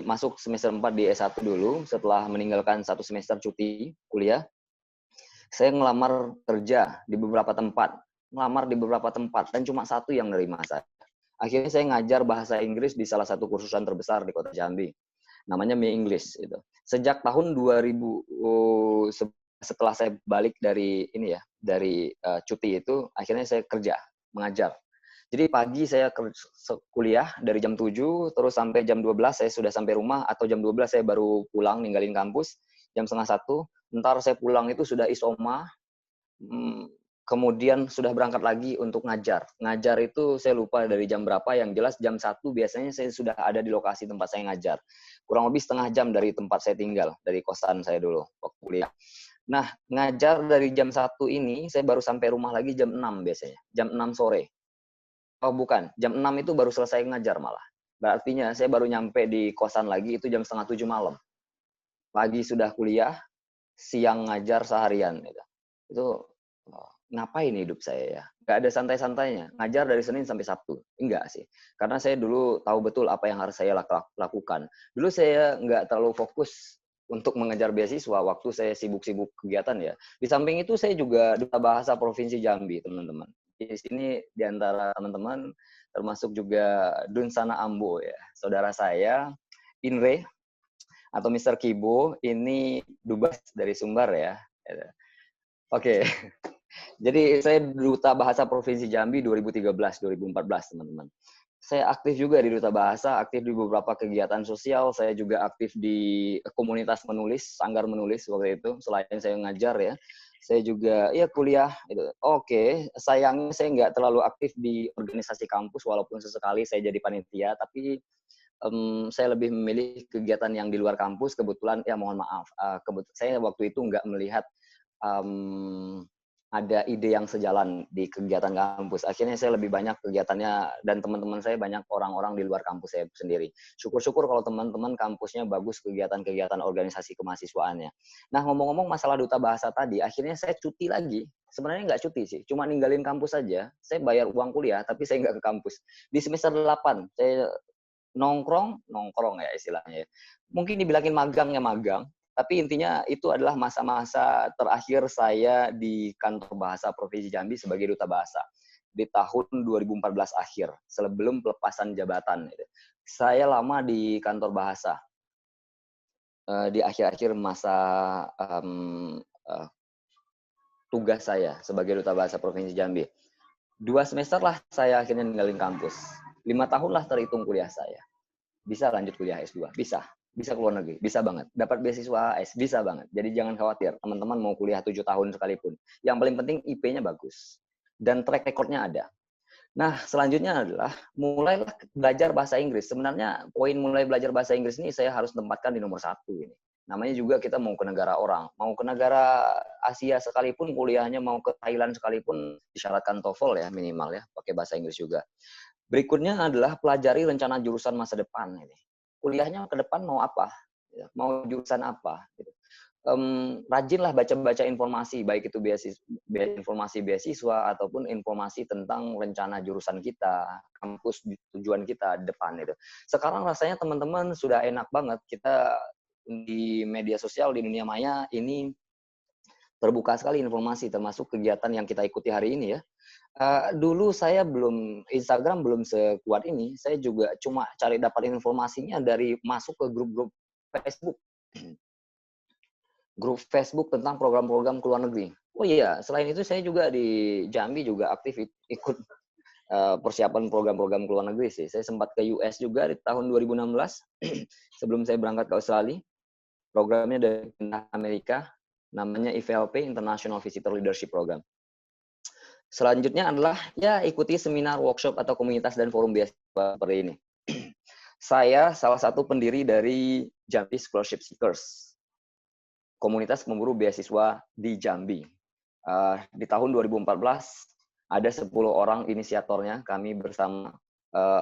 masuk semester 4 di S1 dulu, setelah meninggalkan 1 semester cuti kuliah, saya ngelamar kerja di beberapa tempat. Ngelamar di beberapa tempat, dan cuma 1 yang nerima saya. Akhirnya saya ngajar bahasa Inggris di salah satu kursusan terbesar di kota Jambi. Namanya Mi English. Gitu. Sejak tahun 2000, setelah saya balik dari ini ya, dari cuti itu, akhirnya saya kerja, mengajar. Jadi pagi saya kuliah dari jam 7, terus sampai jam 12 saya sudah sampai rumah, atau jam 12 saya baru pulang, ninggalin kampus, jam setengah 1, ntar saya pulang itu sudah isoma, kemudian sudah berangkat lagi untuk ngajar. Ngajar itu saya lupa dari jam berapa, yang jelas jam 1 biasanya saya sudah ada di lokasi tempat saya ngajar. Kurang lebih setengah jam dari tempat saya tinggal, dari kosan saya dulu waktu kuliah. Nah, ngajar dari jam 1 ini, saya baru sampai rumah lagi jam 6 biasanya, jam 6 sore. Oh bukan, jam 6 itu baru selesai ngajar malah. Berartinya saya baru nyampe di kosan lagi itu jam setengah 7 malam. Pagi sudah kuliah, siang ngajar seharian. Itu ngapain hidup saya ya? Nggak ada santai-santainya. Ngajar dari Senin sampai Sabtu. Enggak sih. Karena saya dulu tahu betul apa yang harus saya lakukan. Dulu saya nggak terlalu fokus untuk mengejar beasiswa waktu saya sibuk-sibuk kegiatan ya. Di samping itu saya juga duta bahasa Provinsi Jambi, teman-teman. Di sini di antara teman-teman termasuk juga Dunsana Ambo ya, saudara saya Inre atau Mr. Kibo, ini dubes dari Sumbar ya. Oke. Jadi saya Duta Bahasa Provinsi Jambi 2013-2014, teman-teman. Saya aktif juga di Duta Bahasa, aktif di beberapa kegiatan sosial, saya juga aktif di komunitas menulis, sanggar menulis waktu itu, selain saya ngajar ya. Saya juga ya kuliah. Gitu. Oke, sayangnya saya nggak terlalu aktif di organisasi kampus, walaupun sesekali saya jadi panitia, tapi saya lebih memilih kegiatan yang di luar kampus. Kebetulan, ya mohon maaf, saya waktu itu nggak melihat ada ide yang sejalan di kegiatan kampus. Akhirnya saya lebih banyak kegiatannya, dan teman-teman saya banyak orang-orang di luar kampus saya sendiri. Syukur-syukur kalau teman-teman kampusnya bagus kegiatan-kegiatan organisasi kemahasiswaannya. Nah, ngomong-ngomong masalah Duta Bahasa tadi, akhirnya saya cuti lagi. Sebenarnya nggak cuti sih, cuma ninggalin kampus saja. Saya bayar uang kuliah, tapi saya nggak ke kampus. Di semester 8, saya nongkrong ya istilahnya. Mungkin dibilangin magang ya magang, tapi intinya itu adalah masa-masa terakhir saya di kantor bahasa Provinsi Jambi sebagai duta bahasa di tahun 2014 akhir, sebelum pelepasan jabatan. Saya lama di kantor bahasa di akhir-akhir masa tugas saya sebagai duta bahasa Provinsi Jambi. 2 semester lah saya akhirnya ninggalin kampus. 5 tahun lah terhitung kuliah saya. Bisa lanjut kuliah S2, bisa. Bisa ke luar negeri, bisa banget. Dapat beasiswa AS, bisa banget. Jadi jangan khawatir, teman-teman mau kuliah 7 tahun sekalipun. Yang paling penting IP-nya bagus. Dan track record-nya ada. Nah, selanjutnya adalah mulailah belajar bahasa Inggris. Sebenarnya poin mulai belajar bahasa Inggris ini saya harus tempatkan di nomor 1 ini. Namanya juga kita mau ke negara orang. Mau ke negara Asia sekalipun, kuliahnya mau ke Thailand sekalipun, disyaratkan TOEFL ya minimal ya, pakai bahasa Inggris juga. Berikutnya adalah pelajari rencana jurusan masa depan ini. Kuliahnya ke depan mau apa? Mau jurusan apa? Gitu. Rajinlah baca-baca informasi, baik itu informasi beasiswa ataupun informasi tentang rencana jurusan kita, kampus tujuan kita depan itu. Sekarang rasanya teman-teman sudah enak banget, kita di media sosial di dunia maya ini terbuka sekali informasi, termasuk kegiatan yang kita ikuti hari ini ya. Dulu saya Instagram belum sekuat ini, saya juga cuma cari dapat informasinya dari masuk ke grup-grup Facebook. Grup Facebook tentang program-program ke luar negeri. Oh iya, selain itu saya juga di Jambi juga aktif ikut persiapan program-program ke luar negeri sih. Saya sempat ke US juga di tahun 2016 sebelum saya berangkat ke Australia. Programnya dari Amerika, namanya IVLP, International Visitor Leadership Program. Selanjutnya adalah ya ikuti seminar, workshop atau komunitas dan forum beasiswa seperti ini. Saya salah satu pendiri dari Jambi Scholarship Seekers, komunitas pemburu beasiswa di Jambi. Di tahun 2014 ada 10 orang inisiatornya, kami bersama.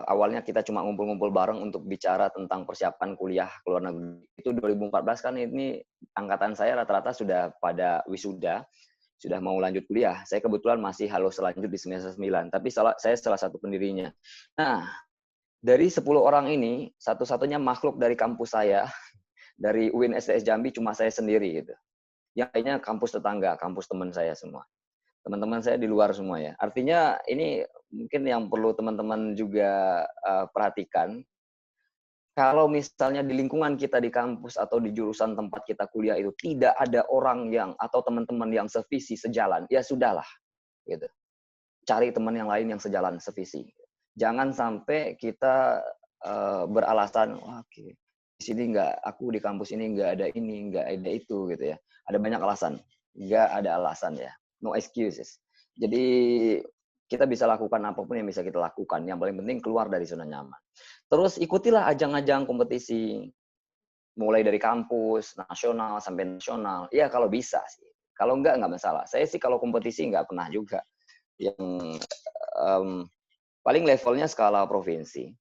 Awalnya kita cuma ngumpul-ngumpul bareng untuk bicara tentang persiapan kuliah ke luar negeri. Itu 2014 kan ini angkatan saya rata-rata sudah pada wisuda, sudah mau lanjut kuliah. Saya kebetulan masih selanjut di semester 9, tapi saya salah satu pendirinya. Nah, dari 10 orang ini, satu-satunya makhluk dari kampus saya, dari UIN STS Jambi cuma saya sendiri gitu. Yang lainnya kampus tetangga, kampus teman saya semua. Teman-teman saya di luar semua ya. Artinya ini mungkin yang perlu teman-teman juga perhatikan. Kalau misalnya di lingkungan kita di kampus atau di jurusan tempat kita kuliah itu tidak ada orang yang atau teman-teman yang sevisi, sejalan, ya sudahlah gitu. Cari teman yang lain yang sejalan, sevisi. Jangan sampai kita beralasan, wah di sini aku di kampus ini nggak ada itu gitu ya. Ada banyak alasan, nggak ada alasan ya, no excuses. Jadi kita bisa lakukan apapun yang bisa kita lakukan. Yang paling penting keluar dari zona nyaman. Terus ikutilah ajang-ajang kompetisi, mulai dari kampus, nasional sampai nasional. Ya kalau bisa sih. Kalau nggak masalah. Saya sih kalau kompetisi nggak pernah juga. Yang paling levelnya skala provinsi.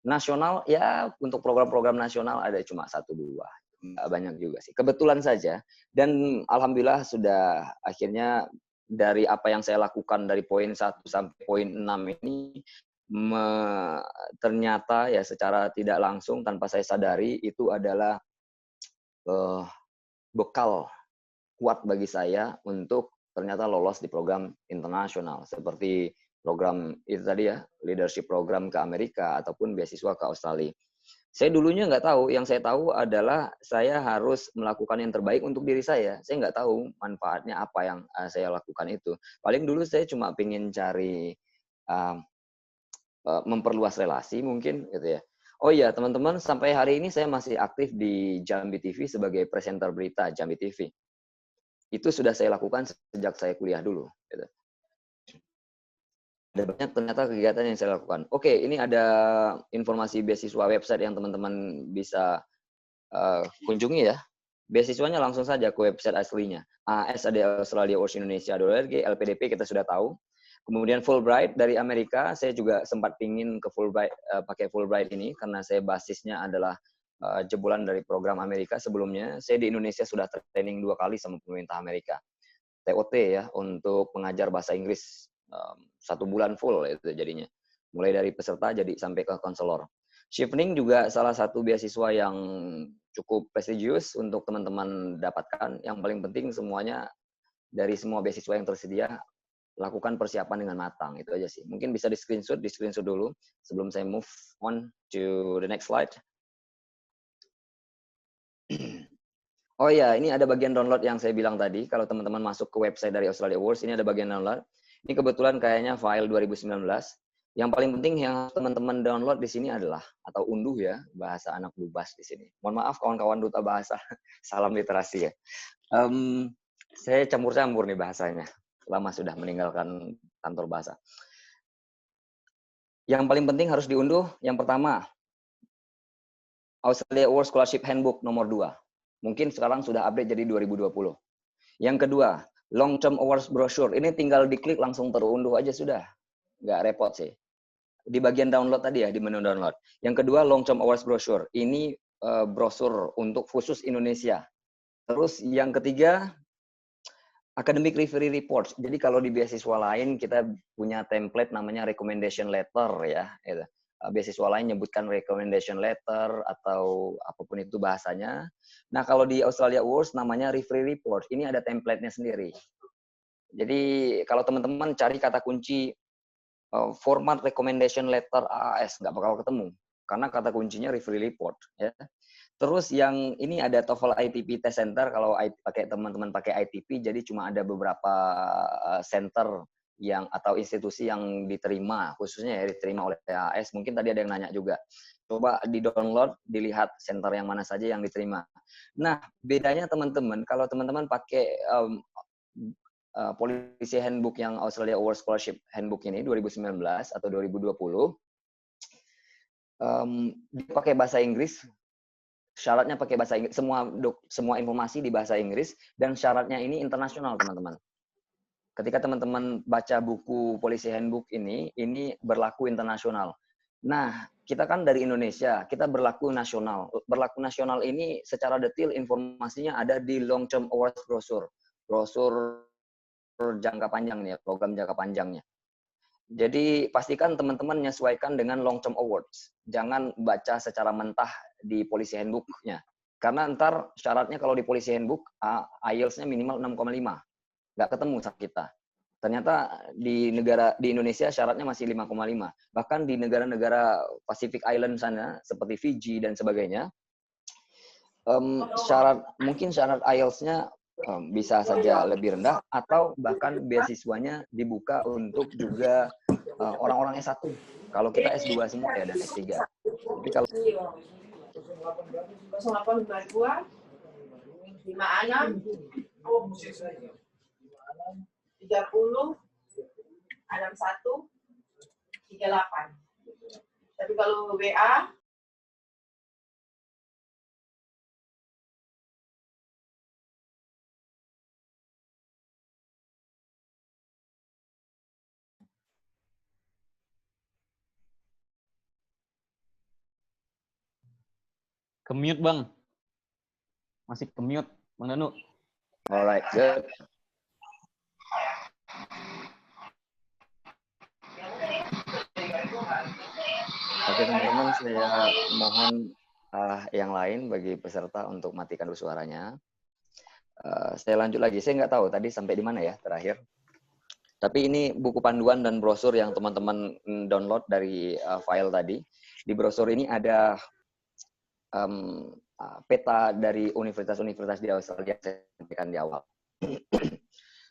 Nasional, ya untuk program-program nasional ada cuma 1-2. Nggak banyak juga sih. Kebetulan saja. Dan alhamdulillah sudah akhirnya dari apa yang saya lakukan dari poin 1 sampai poin 6 ini, ternyata ya secara tidak langsung tanpa saya sadari itu adalah bekal kuat bagi saya untuk ternyata lolos di program internasional seperti program itu tadi ya, leadership program ke Amerika ataupun beasiswa ke Australia. Saya dulunya nggak tahu, yang saya tahu adalah saya harus melakukan yang terbaik untuk diri saya. Saya nggak tahu manfaatnya apa yang saya lakukan itu. Paling dulu saya cuma pengen cari uh, memperluas relasi mungkin gitu ya. Oh iya teman-teman, sampai hari ini saya masih aktif di Jambi TV sebagai presenter berita Jambi TV. Itu sudah saya lakukan sejak saya kuliah dulu. Gitu. Ada banyak ternyata kegiatan yang saya lakukan. Oke, ini ada informasi beasiswa website yang teman-teman bisa kunjungi ya. Beasiswanya langsung saja ke website aslinya. AS ada Australia Awards Indonesia.org, LPDP kita sudah tahu. Kemudian Fulbright dari Amerika, saya juga sempat pingin ke Fulbright, pakai Fulbright ini karena saya basisnya adalah jebolan dari program Amerika sebelumnya. Saya di Indonesia sudah training 2 kali sama pemerintah Amerika. TOT ya, untuk mengajar bahasa Inggris 1 bulan full itu jadinya. Mulai dari peserta jadi sampai ke konselor. Chevening juga salah satu beasiswa yang cukup prestigious untuk teman-teman dapatkan. Yang paling penting semuanya dari semua beasiswa yang tersedia, lakukan persiapan dengan matang. Itu aja sih. Mungkin bisa di screenshot dulu sebelum saya move on to the next slide. Oh ya, ini ada bagian download yang saya bilang tadi. Kalau teman-teman masuk ke website dari Australia Awards, ini ada bagian download. Ini kebetulan kayaknya file 2019. Yang paling penting yang teman-teman download di sini adalah, atau unduh ya, bahasa anak bubas di sini. Mohon maaf kawan-kawan duta bahasa, salam literasi ya. Saya campur-campur nih bahasanya, lama sudah meninggalkan kantor bahasa. Yang paling penting harus diunduh, yang pertama, Australia Awards Scholarship Handbook nomor 2. Mungkin sekarang sudah update jadi 2020. Yang kedua, Long Term Awards Brochure. Ini tinggal diklik langsung terunduh aja sudah. Nggak repot sih. Di bagian download tadi ya, di menu download. Yang kedua, Long Term Awards Brochure. Ini brosur untuk khusus Indonesia. Terus yang ketiga, Academic Referee Reports. Jadi kalau di beasiswa lain kita punya template namanya recommendation letter ya. Gitu. Beasiswa lain nyebutkan recommendation letter atau apapun itu bahasanya. Nah kalau di Australia Awards namanya referee report. Ini ada template-nya sendiri. Jadi kalau teman-teman cari kata kunci format recommendation letter AAS nggak bakal ketemu karena kata kuncinya referee report ya. Terus yang ini ada TOEFL ITP Test Center kalau pakai teman-teman pakai ITP jadi cuma ada beberapa center yang atau institusi yang diterima khususnya ya diterima oleh AAS. Mungkin tadi ada yang nanya juga. Coba di-download, dilihat center yang mana saja yang diterima. Nah, bedanya teman-teman kalau teman-teman pakai Policy Handbook yang Australia Awards Scholarship Handbook ini 2019 atau 2020 dipakai bahasa Inggris, syaratnya pakai bahasa Inggris, semua informasi di bahasa Inggris dan syaratnya ini internasional teman-teman. Ketika teman-teman baca buku Policy Handbook ini berlaku internasional. Nah, kita kan dari Indonesia, kita berlaku nasional. Berlaku nasional ini secara detail informasinya ada di Long Term Awards Brochure. Brosur jangka panjang nih, program jangka panjangnya. Jadi pastikan teman-teman menyesuaikan dengan long term awards. Jangan baca secara mentah di Policy Handbook-nya. Karena ntar syaratnya kalau di Policy Handbook, IELTS-nya minimal 6,5. Nggak ketemu sama kita. Ternyata di Indonesia syaratnya masih 5,5. Bahkan di negara-negara Pacific Island sana, seperti Fiji dan sebagainya, mungkin syarat IELTS-nya bisa saja lebih rendah atau bahkan beasiswanya dibuka untuk juga orang-orang S1. Kalau kita S2 semua ya dan S3. Tapi kalau 0852 56 30 61 38. Tapi kalau WA Ke-mute, Bang. Masih ke-mute, Bang Danu. alright, good. Oke teman-teman, saya mohon yang lain bagi peserta untuk matikan dulu suaranya. Saya lanjut lagi. Saya nggak tahu tadi sampai di mana ya terakhir. Tapi ini buku panduan dan brosur yang teman-teman download dari file tadi. Di brosur ini ada peta dari universitas-universitas di Australia saya sampaikan di awal.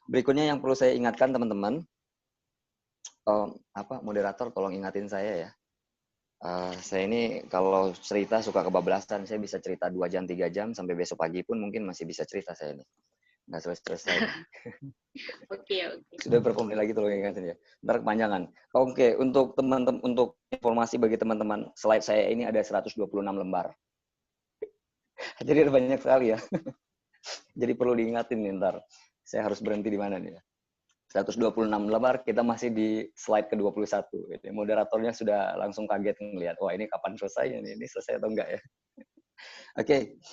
Berikutnya yang perlu saya ingatkan teman-teman, moderator tolong ingatin saya ya. Saya ini kalau cerita suka kebablasan, saya bisa cerita 2 jam, 3 jam, sampai besok pagi pun mungkin masih bisa cerita saya ini. Nggak selesai-selesai. Oke. Sudah berapa menit lagi tolong ingatin ya. Ntar kepanjangan. Oke, untuk teman-teman, untuk informasi bagi teman-teman, slide saya ini ada 126 lembar. Jadi ada banyak sekali ya. Jadi perlu diingatin nih ntar. Saya harus berhenti di mana nih ya. 126 lembar, kita masih di slide ke-21. Moderatornya sudah langsung kaget ngelihat, wah ini kapan selesai ini selesai atau enggak ya. Oke.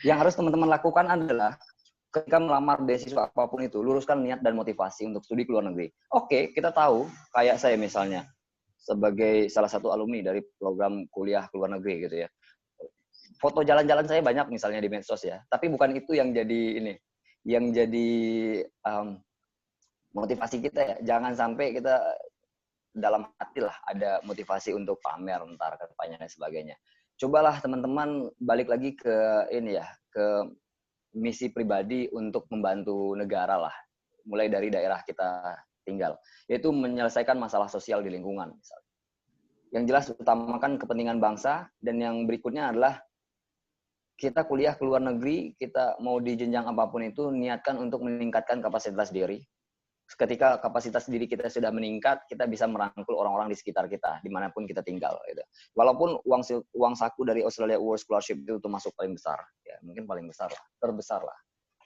Yang harus teman-teman lakukan adalah ketika melamar beasiswa apapun itu, luruskan niat dan motivasi untuk studi ke luar negeri. Oke, kita tahu, kayak saya misalnya, sebagai salah satu alumni dari program kuliah ke luar negeri gitu ya. Foto jalan-jalan saya banyak misalnya di medsos ya, tapi bukan itu yang jadi ini, yang jadi motivasi kita ya. Jangan sampai kita dalam hati lah ada motivasi untuk pamer ntar ke depannya dan sebagainya. Cobalah teman-teman balik lagi ke ini ya, ke misi pribadi untuk membantu negara lah, mulai dari daerah kita tinggal, yaitu menyelesaikan masalah sosial di lingkungan. Misalnya. Yang jelas utamakan kepentingan bangsa, dan yang berikutnya adalah kita kuliah ke luar negeri, kita mau di jenjang apapun itu, niatkan untuk meningkatkan kapasitas diri. Ketika kapasitas diri kita sudah meningkat, kita bisa merangkul orang-orang di sekitar kita, dimanapun kita tinggal. Gitu. Walaupun uang saku dari Australia Awards Scholarship itu termasuk paling besar, ya mungkin paling besar lah, terbesar lah.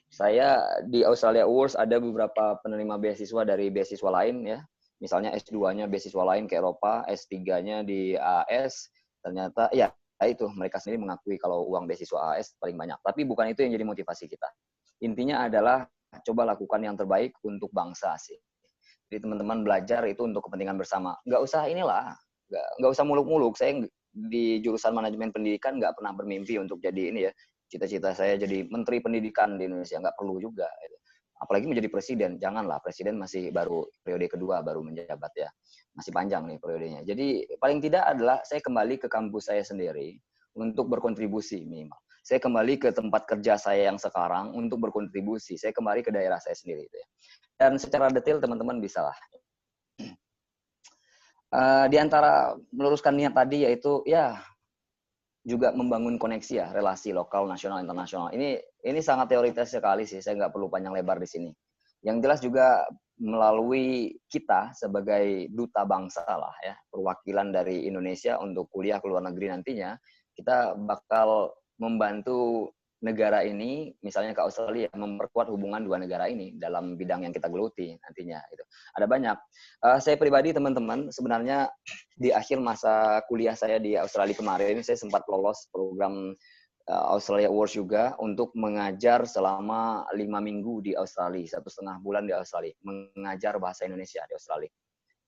Saya di Australia Awards ada beberapa penerima beasiswa dari beasiswa lain ya, misalnya S2-nya beasiswa lain ke Eropa, S3-nya di AS, ternyata ya itu mereka sendiri mengakui kalau uang beasiswa AS paling banyak. Tapi bukan itu yang jadi motivasi kita. Intinya adalah coba lakukan yang terbaik untuk bangsa sih. Jadi teman-teman belajar itu untuk kepentingan bersama. Nggak usah inilah, nggak usah muluk-muluk. Saya di jurusan manajemen pendidikan nggak pernah bermimpi untuk jadi ini ya. Cita-cita saya jadi menteri pendidikan di Indonesia, nggak perlu juga. Apalagi menjadi presiden, janganlah. Presiden masih baru periode kedua, baru menjabat ya. Masih panjang nih periodenya. Jadi paling tidak adalah saya kembali ke kampus saya sendiri untuk berkontribusi minimal. Saya kembali ke tempat kerja saya yang sekarang untuk berkontribusi. Saya kembali ke daerah saya sendiri. Gitu ya. Dan secara detail teman-teman bisa lah. Di antara meluruskan niat tadi yaitu ya juga membangun koneksi ya, relasi lokal, nasional, internasional. Ini sangat teoritis sekali sih. Saya nggak perlu panjang lebar di sini. Yang jelas juga melalui kita sebagai duta bangsa lah ya, perwakilan dari Indonesia untuk kuliah ke luar negeri nantinya, kita bakal membantu negara ini, misalnya ke Australia, memperkuat hubungan dua negara ini dalam bidang yang kita geluti nantinya. Gitu. Ada banyak. Saya pribadi, teman-teman, sebenarnya di akhir masa kuliah saya di Australia kemarin, saya sempat lolos program Australia Awards juga untuk mengajar selama 5 minggu di Australia, 1,5 bulan di Australia, mengajar bahasa Indonesia di Australia.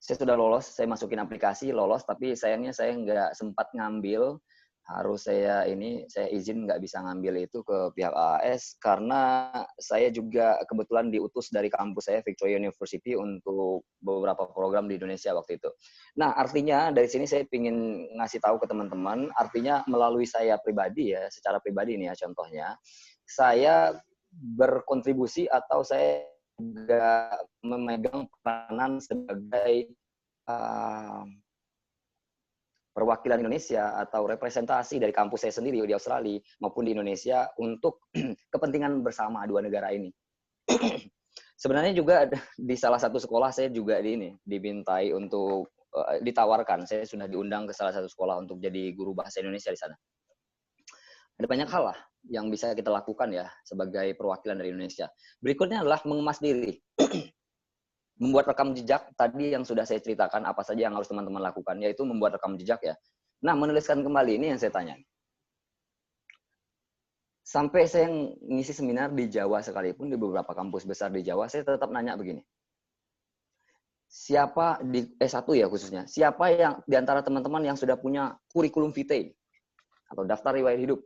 Saya sudah lolos, saya masukin aplikasi, lolos, tapi sayangnya saya nggak sempat ngambil. Harus saya izin nggak bisa ngambil itu ke pihak AAS karena saya juga kebetulan diutus dari kampus saya Victoria University untuk beberapa program di Indonesia waktu itu. Nah artinya dari sini saya ingin ngasih tahu ke teman-teman, artinya melalui saya pribadi ya, secara pribadi nih ya contohnya, saya berkontribusi atau saya juga memegang peranan sebagai perwakilan Indonesia atau representasi dari kampus saya sendiri di Australia maupun di Indonesia untuk kepentingan bersama dua negara ini. Sebenarnya juga di salah satu sekolah saya juga dimintai untuk ditawarkan, saya sudah diundang ke salah satu sekolah untuk jadi guru bahasa Indonesia di sana. Ada banyak hal lah yang bisa kita lakukan ya sebagai perwakilan dari Indonesia. Berikutnya adalah mengemas diri. Membuat rekam jejak tadi yang sudah saya ceritakan apa saja yang harus teman-teman lakukan, yaitu membuat rekam jejak ya. Nah, menuliskan kembali ini yang saya tanya. Sampai saya ngisi seminar di Jawa sekalipun, di beberapa kampus besar di Jawa, saya tetap nanya begini. Siapa di S1 ya khususnya, siapa yang di antara teman-teman yang sudah punya kurikulum vitae atau daftar riwayat hidup?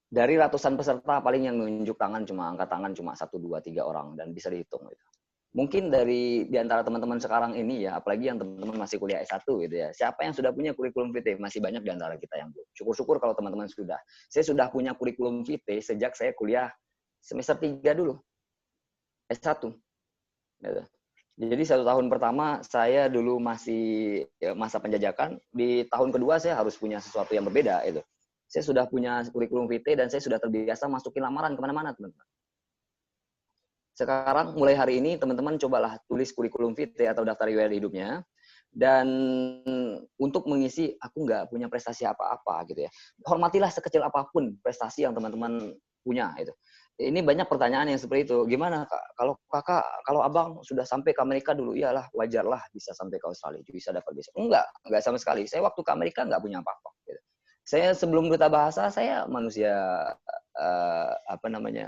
Dari ratusan peserta paling yang menunjuk tangan angkat tangan cuma 1, 2, 3 orang dan bisa dihitung gitu. Mungkin di antara teman-teman sekarang ini ya, apalagi yang teman-teman masih kuliah S1 gitu ya, siapa yang sudah punya kurikulum vitae? Masih banyak di antara kita yang belum. Syukur-syukur kalau teman-teman sudah. Saya sudah punya kurikulum vitae sejak saya kuliah semester 3 dulu, S1. Gitu. Jadi 1 tahun pertama saya dulu masih masa penjajakan, di tahun kedua saya harus punya sesuatu yang berbeda itu. Saya sudah punya kurikulum vitae dan saya sudah terbiasa masukin lamaran kemana-mana, teman-teman. Sekarang mulai hari ini teman-teman cobalah tulis kurikulum vitae atau daftar riwayat hidupnya, dan untuk mengisi aku nggak punya prestasi apa-apa gitu ya. Hormatilah sekecil apapun prestasi yang teman-teman punya itu. Ini banyak pertanyaan yang seperti itu. Gimana Kak? Kalau abang sudah sampai ke Amerika dulu, iyalah wajarlah bisa sampai ke Australia, bisa dapat bisa. Enggak sama sekali. Saya waktu ke Amerika nggak punya apa-apa. Gitu. Saya sebelum duta bahasa, saya manusia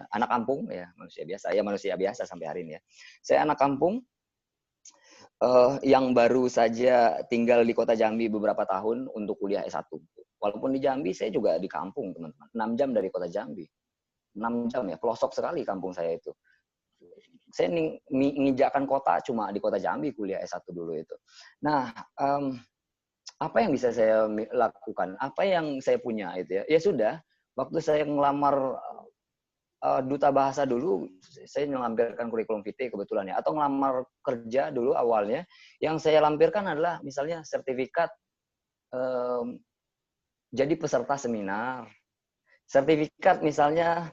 anak kampung ya, manusia biasa sampai hari ini ya. Saya anak kampung yang baru saja tinggal di kota Jambi beberapa tahun untuk kuliah S1. Walaupun di Jambi, saya juga di kampung, teman-teman. 6 jam dari kota Jambi. 6 jam ya, pelosok sekali kampung saya itu. Saya menginjakkan kota cuma di kota Jambi kuliah S1 dulu itu. Nah, apa yang bisa saya lakukan? Apa yang saya punya itu ya? Ya sudah, waktu saya ngelamar duta bahasa dulu, saya melampirkan kurikulum vitae kebetulan ya, atau ngelamar kerja dulu awalnya, yang saya lampirkan adalah misalnya sertifikat jadi peserta seminar, sertifikat misalnya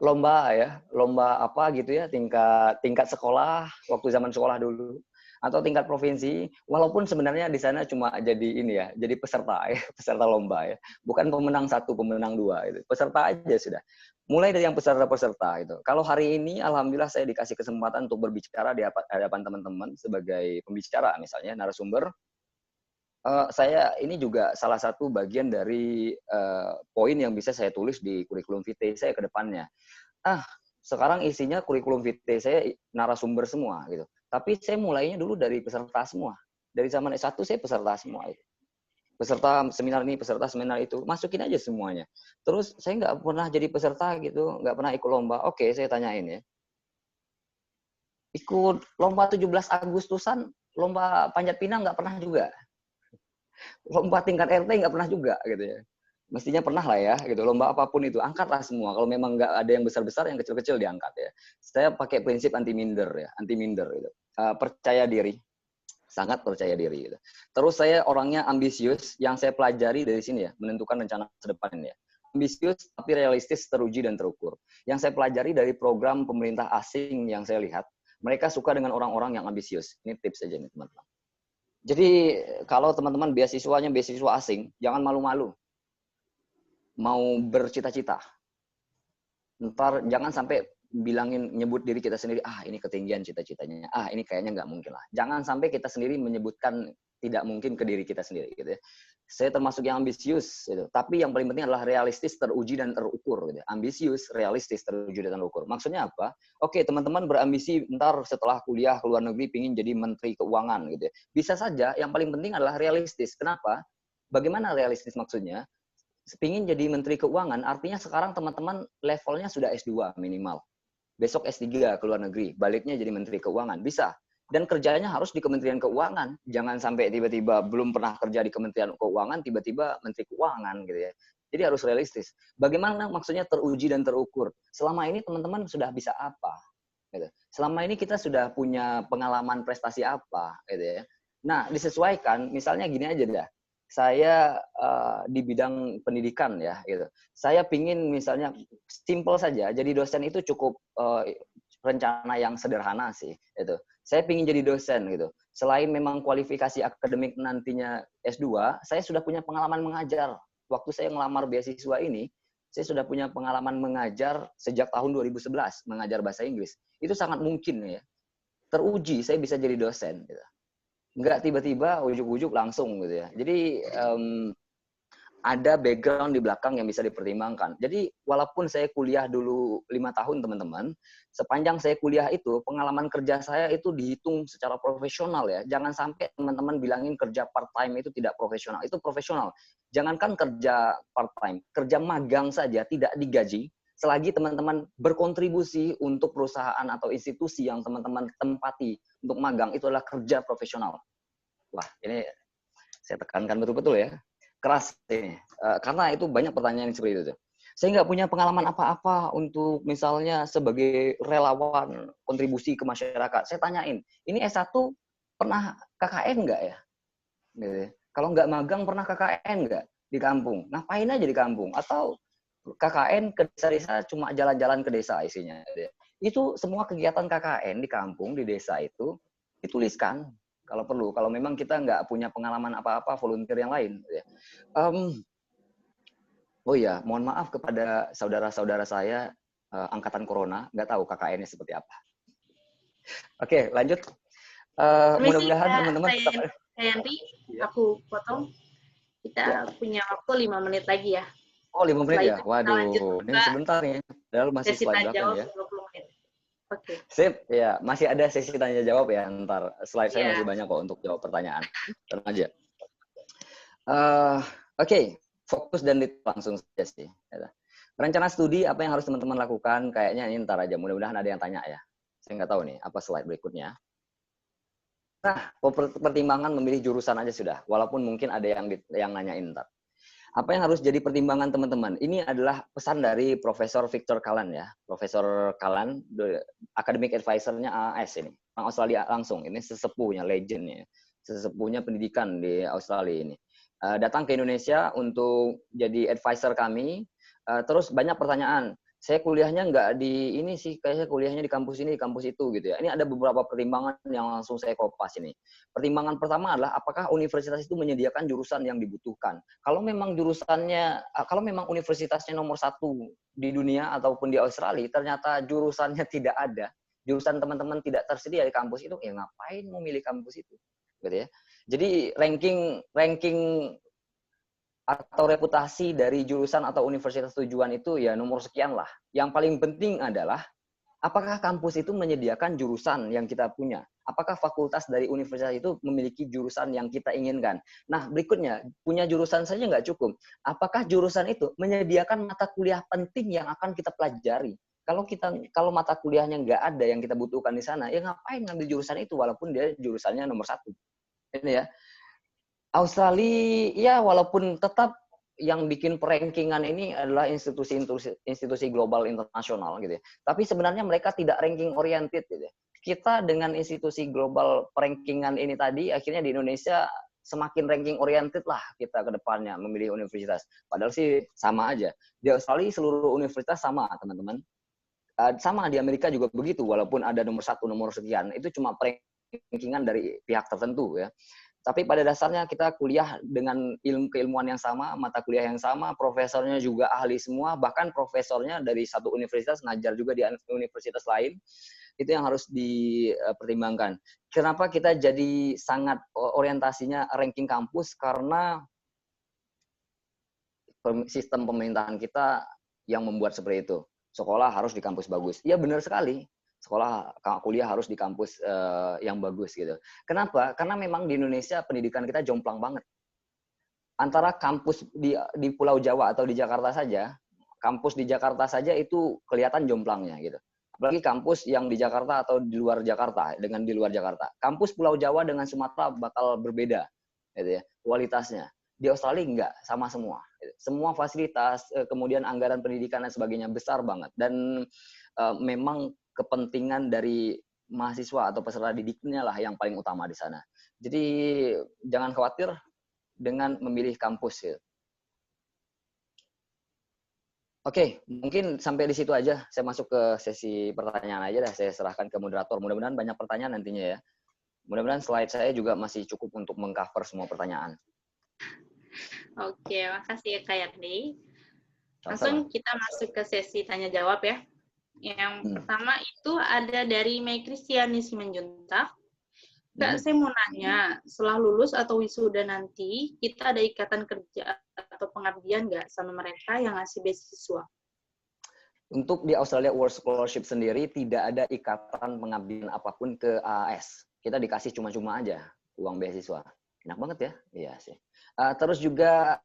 lomba apa gitu ya, tingkat sekolah waktu zaman sekolah dulu, atau tingkat provinsi, walaupun sebenarnya di sana cuma jadi peserta ya, peserta lomba ya, bukan pemenang 1, pemenang 2 itu, peserta aja sudah. Mulai dari yang peserta-peserta itu. Kalau hari ini alhamdulillah saya dikasih kesempatan untuk berbicara di hadapan teman-teman sebagai pembicara misalnya narasumber. Saya ini juga salah satu bagian dari poin yang bisa saya tulis di kurikulum vitae saya ke depannya. Sekarang isinya kurikulum vitae saya narasumber semua gitu. Tapi saya mulainya dulu dari peserta semua. Dari zaman S1 saya peserta semua itu. Peserta seminar ini, peserta seminar itu, masukin aja semuanya. Terus saya nggak pernah jadi peserta gitu, nggak pernah ikut lomba. Oke, saya tanyain ya. Ikut lomba 17 Agustusan, lomba panjat pinang nggak pernah juga. Lomba tingkat RT nggak pernah juga gitu ya. Mestinya pernah lah ya gitu. Lomba apapun itu, angkatlah semua. Kalau memang nggak ada yang besar-besar, yang kecil-kecil diangkat ya. Saya pakai prinsip anti minder gitu. Percaya diri. Sangat percaya diri. Gitu. Terus saya orangnya ambisius, yang saya pelajari dari sini ya, menentukan rencana ke depan ini ya. Ambisius tapi realistis, teruji dan terukur. Yang saya pelajari dari program pemerintah asing yang saya lihat, mereka suka dengan orang-orang yang ambisius. Ini tips aja nih teman-teman. Jadi kalau teman-teman beasiswanya beasiswa asing, jangan malu-malu. Mau bercita-cita. Ntar jangan sampai nyebut diri kita sendiri, ini ketinggian cita-citanya, ini kayaknya nggak mungkin lah. Jangan sampai kita sendiri menyebutkan tidak mungkin ke diri kita sendiri gitu ya. Saya termasuk yang ambisius gitu. Tapi yang paling penting adalah realistis, teruji dan terukur gitu. Ambisius, realistis, teruji dan terukur. Maksudnya apa? Oke, teman-teman berambisi ntar setelah kuliah ke luar negeri pingin jadi menteri keuangan gitu ya. Bisa saja, yang paling penting adalah realistis. Kenapa? Bagaimana realistis maksudnya? Pingin jadi menteri keuangan, artinya sekarang teman-teman levelnya sudah S2 minimal. Besok S3 ke luar negeri, baliknya jadi menteri keuangan. Bisa. Dan kerjanya harus di Kementerian Keuangan. Jangan sampai tiba-tiba belum pernah kerja di Kementerian Keuangan, tiba-tiba menteri keuangan gitu ya. Jadi harus realistis. Bagaimana maksudnya teruji dan terukur? Selama ini teman-teman sudah bisa apa? Gitu. Selama ini kita sudah punya pengalaman prestasi apa? Gitu ya. Nah, disesuaikan, misalnya gini aja dah. Saya di bidang pendidikan ya gitu. Saya pingin misalnya simple saja, jadi dosen itu cukup rencana yang sederhana sih itu. Saya pingin jadi dosen gitu. Selain memang kualifikasi akademik nantinya S2, saya sudah punya pengalaman mengajar. Waktu saya ngelamar beasiswa ini, saya sudah punya pengalaman mengajar sejak tahun 2011, mengajar bahasa Inggris. Itu sangat mungkin ya. Teruji saya bisa jadi dosen gitu. Nggak tiba-tiba ujuk-ujuk langsung gitu ya. Jadi ada background di belakang yang bisa dipertimbangkan. Jadi walaupun saya kuliah dulu 5 tahun teman-teman, sepanjang saya kuliah itu pengalaman kerja saya itu dihitung secara profesional ya. Jangan sampai teman-teman bilangin kerja part-time itu tidak profesional. Itu profesional. Jangankan kerja part-time, kerja magang saja tidak digaji, selagi teman-teman berkontribusi untuk perusahaan atau institusi yang teman-teman tempati untuk magang, itu adalah kerja profesional. Wah, ini saya tekankan betul-betul ya. Keras ini. Karena itu banyak pertanyaan seperti itu. Saya nggak punya pengalaman apa-apa untuk misalnya sebagai relawan kontribusi ke masyarakat. Saya tanyain, ini S1 pernah KKN nggak ya? Gitu. Kalau nggak magang, pernah KKN nggak di kampung? Ngapain aja di kampung? Atau KKN ke desa-desa cuma jalan-jalan ke desa isinya. Itu semua kegiatan KKN di kampung, di desa itu dituliskan kalau perlu. Kalau memang kita nggak punya pengalaman apa-apa, volunteer yang lain. Oh iya, mohon maaf kepada saudara-saudara saya angkatan Corona, nggak tahu KKN-nya seperti apa. Oke, lanjut. Mudah-mudahan teman-teman Henry, aku potong. Kita punya waktu 5 menit lagi ya. Oh, 5 menit ya? Waduh, ini sebentar nih. Padahal masih sesi slide tanya jawab ya. 20 menit. Oke. Sip, ya. Masih ada sesi tanya jawab ya ntar. Slide saya masih banyak kok untuk jawab pertanyaan. Tenang aja. Oke. Fokus dan langsung saja sih. Rencana studi apa yang harus teman-teman lakukan? Kayaknya ini ntar aja. Mudah-mudahan ada yang tanya ya. Saya nggak tahu nih apa slide berikutnya. Nah, pertimbangan memilih jurusan aja sudah. Walaupun mungkin ada yang nanyain ntar. Apa yang harus jadi pertimbangan teman-teman? Ini adalah pesan dari Profesor Victor Callan ya. Profesor Callan, academic advisor-nya AAS ini. Orang Australia langsung. Ini sesepuhnya, legendnya. Sesepuhnya pendidikan di Australia ini. Datang ke Indonesia untuk jadi advisor kami. Terus banyak pertanyaan. Saya kuliahnya nggak di ini sih, kayaknya kuliahnya di kampus ini, di kampus itu gitu ya. Ini ada beberapa pertimbangan yang langsung saya kopas ini. Pertimbangan pertama adalah apakah universitas itu menyediakan jurusan yang dibutuhkan. Kalau memang kalau memang universitasnya nomor 1 di dunia ataupun di Australia, ternyata jurusannya tidak ada, jurusan teman-teman tidak tersedia di kampus itu, ya ngapain mau milih kampus itu, gitu ya. Jadi ranking atau reputasi dari jurusan atau universitas tujuan itu ya nomor sekian lah. Yang paling penting adalah apakah kampus itu menyediakan jurusan yang kita punya? Apakah fakultas dari universitas itu memiliki jurusan yang kita inginkan? Nah, berikutnya, punya jurusan saja nggak cukup. Apakah jurusan itu menyediakan mata kuliah penting yang akan kita pelajari? Kalau mata kuliahnya nggak ada yang kita butuhkan di sana, ya ngapain ngambil jurusan itu walaupun dia jurusannya nomor 1. Ini ya. Australia, ya walaupun tetap yang bikin perankingan ini adalah institusi global internasional gitu ya. Tapi sebenarnya mereka tidak ranking oriented gitu ya. Kita dengan institusi global perankingan ini tadi, akhirnya di Indonesia semakin ranking oriented lah kita ke depannya memilih universitas. Padahal sih sama aja. Di Australia seluruh universitas sama, teman-teman. Sama di Amerika juga begitu, walaupun ada nomor 1, nomor sekian. Itu cuma perankingan dari pihak tertentu ya. Tapi pada dasarnya kita kuliah dengan keilmuan yang sama, mata kuliah yang sama, profesornya juga ahli semua, bahkan profesornya dari satu universitas ngajar juga di universitas lain. Itu yang harus dipertimbangkan. Kenapa kita jadi sangat orientasinya ranking kampus? Karena sistem pemerintahan kita yang membuat seperti itu. Sekolah harus di kampus bagus. Iya benar sekali. Sekolah kuliah harus di kampus yang bagus gitu. Kenapa? Karena memang di Indonesia pendidikan kita jomplang banget. Antara kampus di Pulau Jawa atau di Jakarta saja, kampus di Jakarta saja itu kelihatan jomplangnya gitu. Apalagi kampus yang di Jakarta atau di luar Jakarta dengan di luar Jakarta. Kampus Pulau Jawa dengan Sumatera bakal berbeda gitu ya, kualitasnya. Di Australia enggak, sama semua. Semua fasilitas, kemudian anggaran pendidikan dan sebagainya besar banget. Dan memang kepentingan dari mahasiswa atau peserta didiknya lah yang paling utama di sana. Jadi jangan khawatir dengan memilih kampus. Ya. Oke, mungkin sampai di situ aja. Saya masuk ke sesi pertanyaan aja dah. Saya serahkan ke moderator. Mudah-mudahan banyak pertanyaan nantinya ya. Mudah-mudahan slide saya juga masih cukup untuk mengcover semua pertanyaan. Oke, makasih ya Kak Yardi. Langsung kita masuk ke sesi tanya jawab ya. Yang pertama itu ada dari Mei Kristiani Simanjuntak. Kak, saya mau nanya, setelah lulus atau wisuda nanti, kita ada ikatan kerja atau pengabdian nggak sama mereka yang ngasih beasiswa? Untuk di Australia World Scholarship sendiri, tidak ada ikatan pengabdian apapun ke AAS. Kita dikasih cuma-cuma aja uang beasiswa. Enak banget ya, iya sih. Terus juga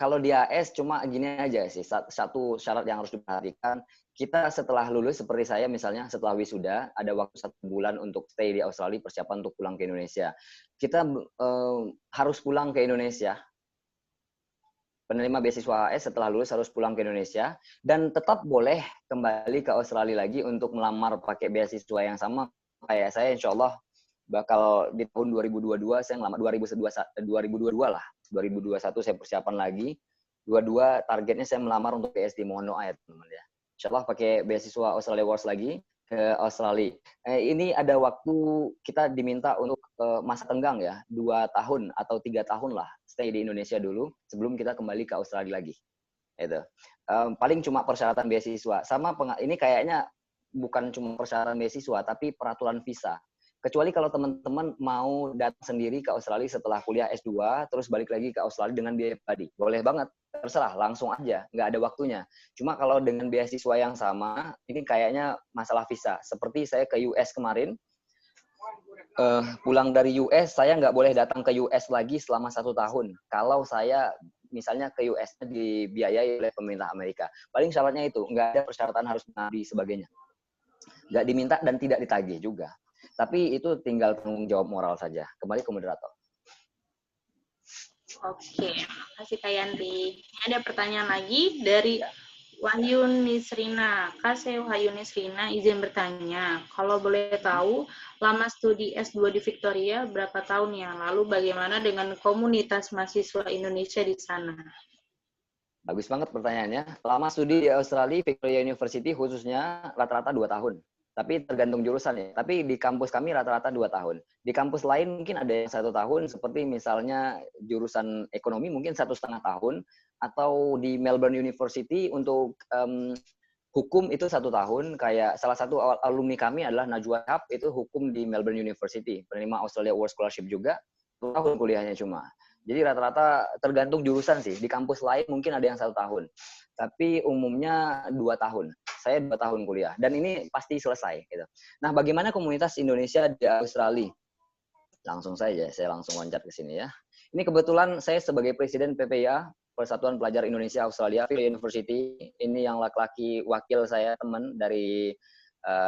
kalau di AS cuma gini aja sih, satu syarat yang harus diperhatikan, kita setelah lulus seperti saya misalnya setelah wisuda ada waktu 1 bulan untuk stay di Australia persiapan untuk pulang ke Indonesia. Kita harus pulang ke Indonesia. Penerima beasiswa AS setelah lulus harus pulang ke Indonesia dan tetap boleh kembali ke Australia lagi untuk melamar pakai beasiswa yang sama kayak saya, insya Allah bakal di tahun 2022 saya ngelamar 2022 lah, 2021 saya persiapan lagi, 22 targetnya saya melamar untuk PSD, mohon doa ya teman-teman ya. Insya Allah pakai beasiswa Australia Wars lagi ke Australia. Ini ada waktu kita diminta untuk masa tenggang ya, 2 tahun atau 3 tahun lah stay di Indonesia dulu sebelum kita kembali ke Australia lagi. Itu. Paling cuma persyaratan beasiswa. Sama ini kayaknya bukan cuma persyaratan beasiswa tapi peraturan visa. Kecuali kalau teman-teman mau datang sendiri ke Australia setelah kuliah S2, terus balik lagi ke Australia dengan biaya pribadi. Boleh banget, terserah, langsung aja, nggak ada waktunya. Cuma kalau dengan beasiswa yang sama, ini kayaknya masalah visa. Seperti saya ke US kemarin, pulang dari US, saya nggak boleh datang ke US lagi selama 1 tahun. Kalau saya misalnya ke US-nya dibiayai oleh pemerintah Amerika. Paling syaratnya itu, nggak ada persyaratan harus mengabdi sebagainya. Nggak diminta dan tidak ditagih juga. Tapi itu tinggal tanggung jawab moral saja. Kembali ke moderator. Oke, makasih Kak Yanti. Ada pertanyaan lagi dari Wahyu Nisrina. Kak, saya Wahyu Nisrina izin bertanya. Kalau boleh tahu, lama studi S2 di Victoria berapa tahun ya? Lalu bagaimana dengan komunitas mahasiswa Indonesia di sana? Bagus banget pertanyaannya. Lama studi di Australia, Victoria University khususnya rata-rata 2 tahun. Tapi tergantung jurusan ya. Tapi di kampus kami rata-rata 2 tahun. Di kampus lain mungkin ada yang 1 tahun, seperti misalnya jurusan ekonomi mungkin 1,5 tahun, atau di Melbourne University untuk hukum itu 1 tahun. Kayak salah satu alumni kami adalah Najwa Shihab, itu hukum di Melbourne University, penerima Australia Award Scholarship juga, 1 tahun kuliahnya cuma. Jadi rata-rata tergantung jurusan sih. Di kampus lain mungkin ada yang 1 tahun. Tapi umumnya 2 tahun. Saya 2 tahun kuliah. Dan ini pasti selesai. Gitu. Nah, bagaimana komunitas Indonesia di Australia? Langsung saja, saya langsung loncat ke sini ya. Ini kebetulan saya sebagai Presiden PPIA, Persatuan Pelajar Indonesia Australia, University. Ini yang laki-laki wakil saya, teman dari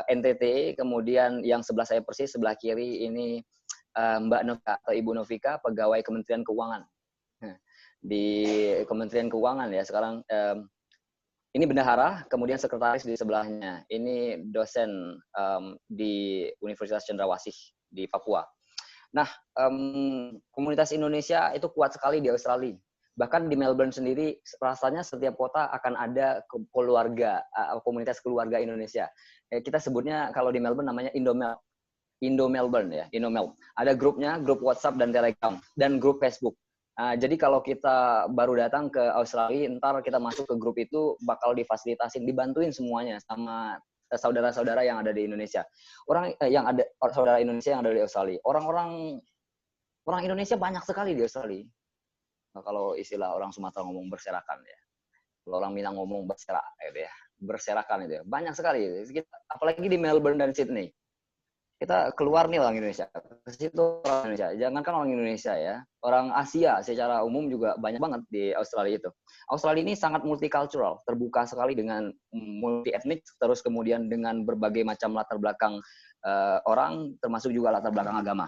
NTT. Kemudian yang sebelah saya persis, sebelah kiri ini Mbak Novika atau Ibu Novika, pegawai Kementerian Keuangan. Di Kementerian Keuangan ya sekarang. Ini bendahara, kemudian sekretaris di sebelahnya. Ini dosen di Universitas Cendrawasih di Papua. Nah, komunitas Indonesia itu kuat sekali di Australia. Bahkan di Melbourne sendiri, rasanya setiap kota akan ada keluarga, komunitas keluarga Indonesia. Kita sebutnya kalau di Melbourne namanya Indo-Melbourne ya, Indo-Mel. Ada grupnya, grup WhatsApp dan Telegram, dan grup Facebook. Jadi kalau kita baru datang ke Australia, ntar kita masuk ke grup itu bakal difasilitasin, dibantuin semuanya sama saudara-saudara yang ada di Indonesia. Saudara Indonesia yang ada di Australia. Orang Indonesia banyak sekali di Australia. Nah, kalau istilah orang Sumatera ngomong berserakan ya. Kalau orang Minang ngomong berserakan itu ya. Banyak sekali. Apalagi di Melbourne dan Sydney. Kita keluar nih orang Indonesia, ke situ orang Indonesia. Jangankan orang Indonesia ya, orang Asia secara umum juga banyak banget di Australia itu. Australia ini sangat multicultural, terbuka sekali dengan multi etnik, terus kemudian dengan berbagai macam latar belakang orang, termasuk juga latar belakang agama.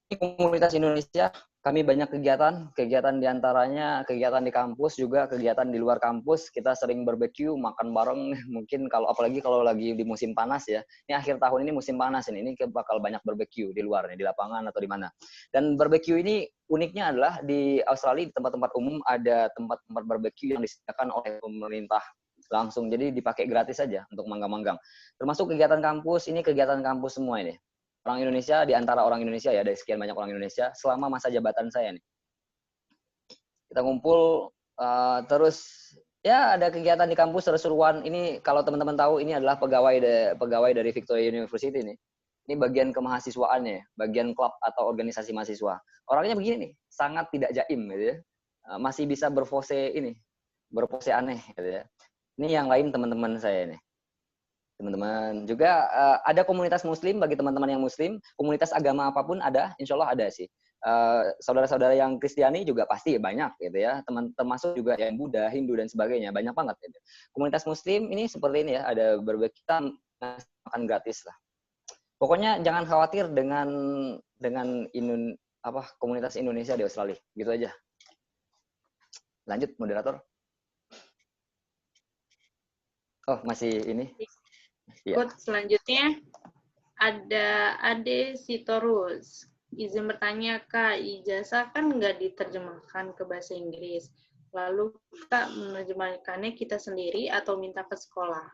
Di komunitas Indonesia, kami banyak kegiatan diantaranya kegiatan di kampus juga, kegiatan di luar kampus. Kita sering barbecue, makan bareng, mungkin apalagi kalau lagi di musim panas ya. Ini akhir tahun ini musim panas ini bakal banyak barbecue di luar nih, di lapangan atau di mana. Dan barbecue ini uniknya adalah di Australia di tempat-tempat umum ada tempat-tempat barbecue yang disediakan oleh pemerintah langsung, jadi dipakai gratis saja untuk manggang-manggang. Termasuk kegiatan kampus, ini kegiatan kampus semua ini. Orang Indonesia, di antara orang Indonesia ya, ada sekian banyak orang Indonesia, selama masa jabatan saya nih. Kita ngumpul, terus ya ada kegiatan di kampus, seru-seruan. Ini kalau teman-teman tahu, ini adalah pegawai dari Victoria University nih. Ini bagian kemahasiswaannya, bagian klub atau organisasi mahasiswa. Orangnya begini nih, sangat tidak jaim gitu ya. Masih bisa berpose aneh gitu ya. Ini yang lain teman-teman saya nih. Teman-teman juga ada komunitas muslim bagi teman-teman yang muslim, komunitas agama apapun ada, insya Allah ada sih. saudara-saudara yang Kristiani juga pasti banyak gitu ya, termasuk juga yang Buddha, Hindu dan sebagainya, banyak banget gitu. Komunitas Muslim ini seperti ini ya, ada berbagai, kita makan gratis lah. Pokoknya jangan khawatir dengan komunitas Indonesia di Australia, gitu aja. Lanjut moderator. Oh, masih ini. Ikut selanjutnya ada Ade Sitorus. Izin bertanya, Kak, ijazah kan nggak diterjemahkan ke bahasa Inggris. Lalu Kak menerjemahkannya kita sendiri atau minta ke sekolah?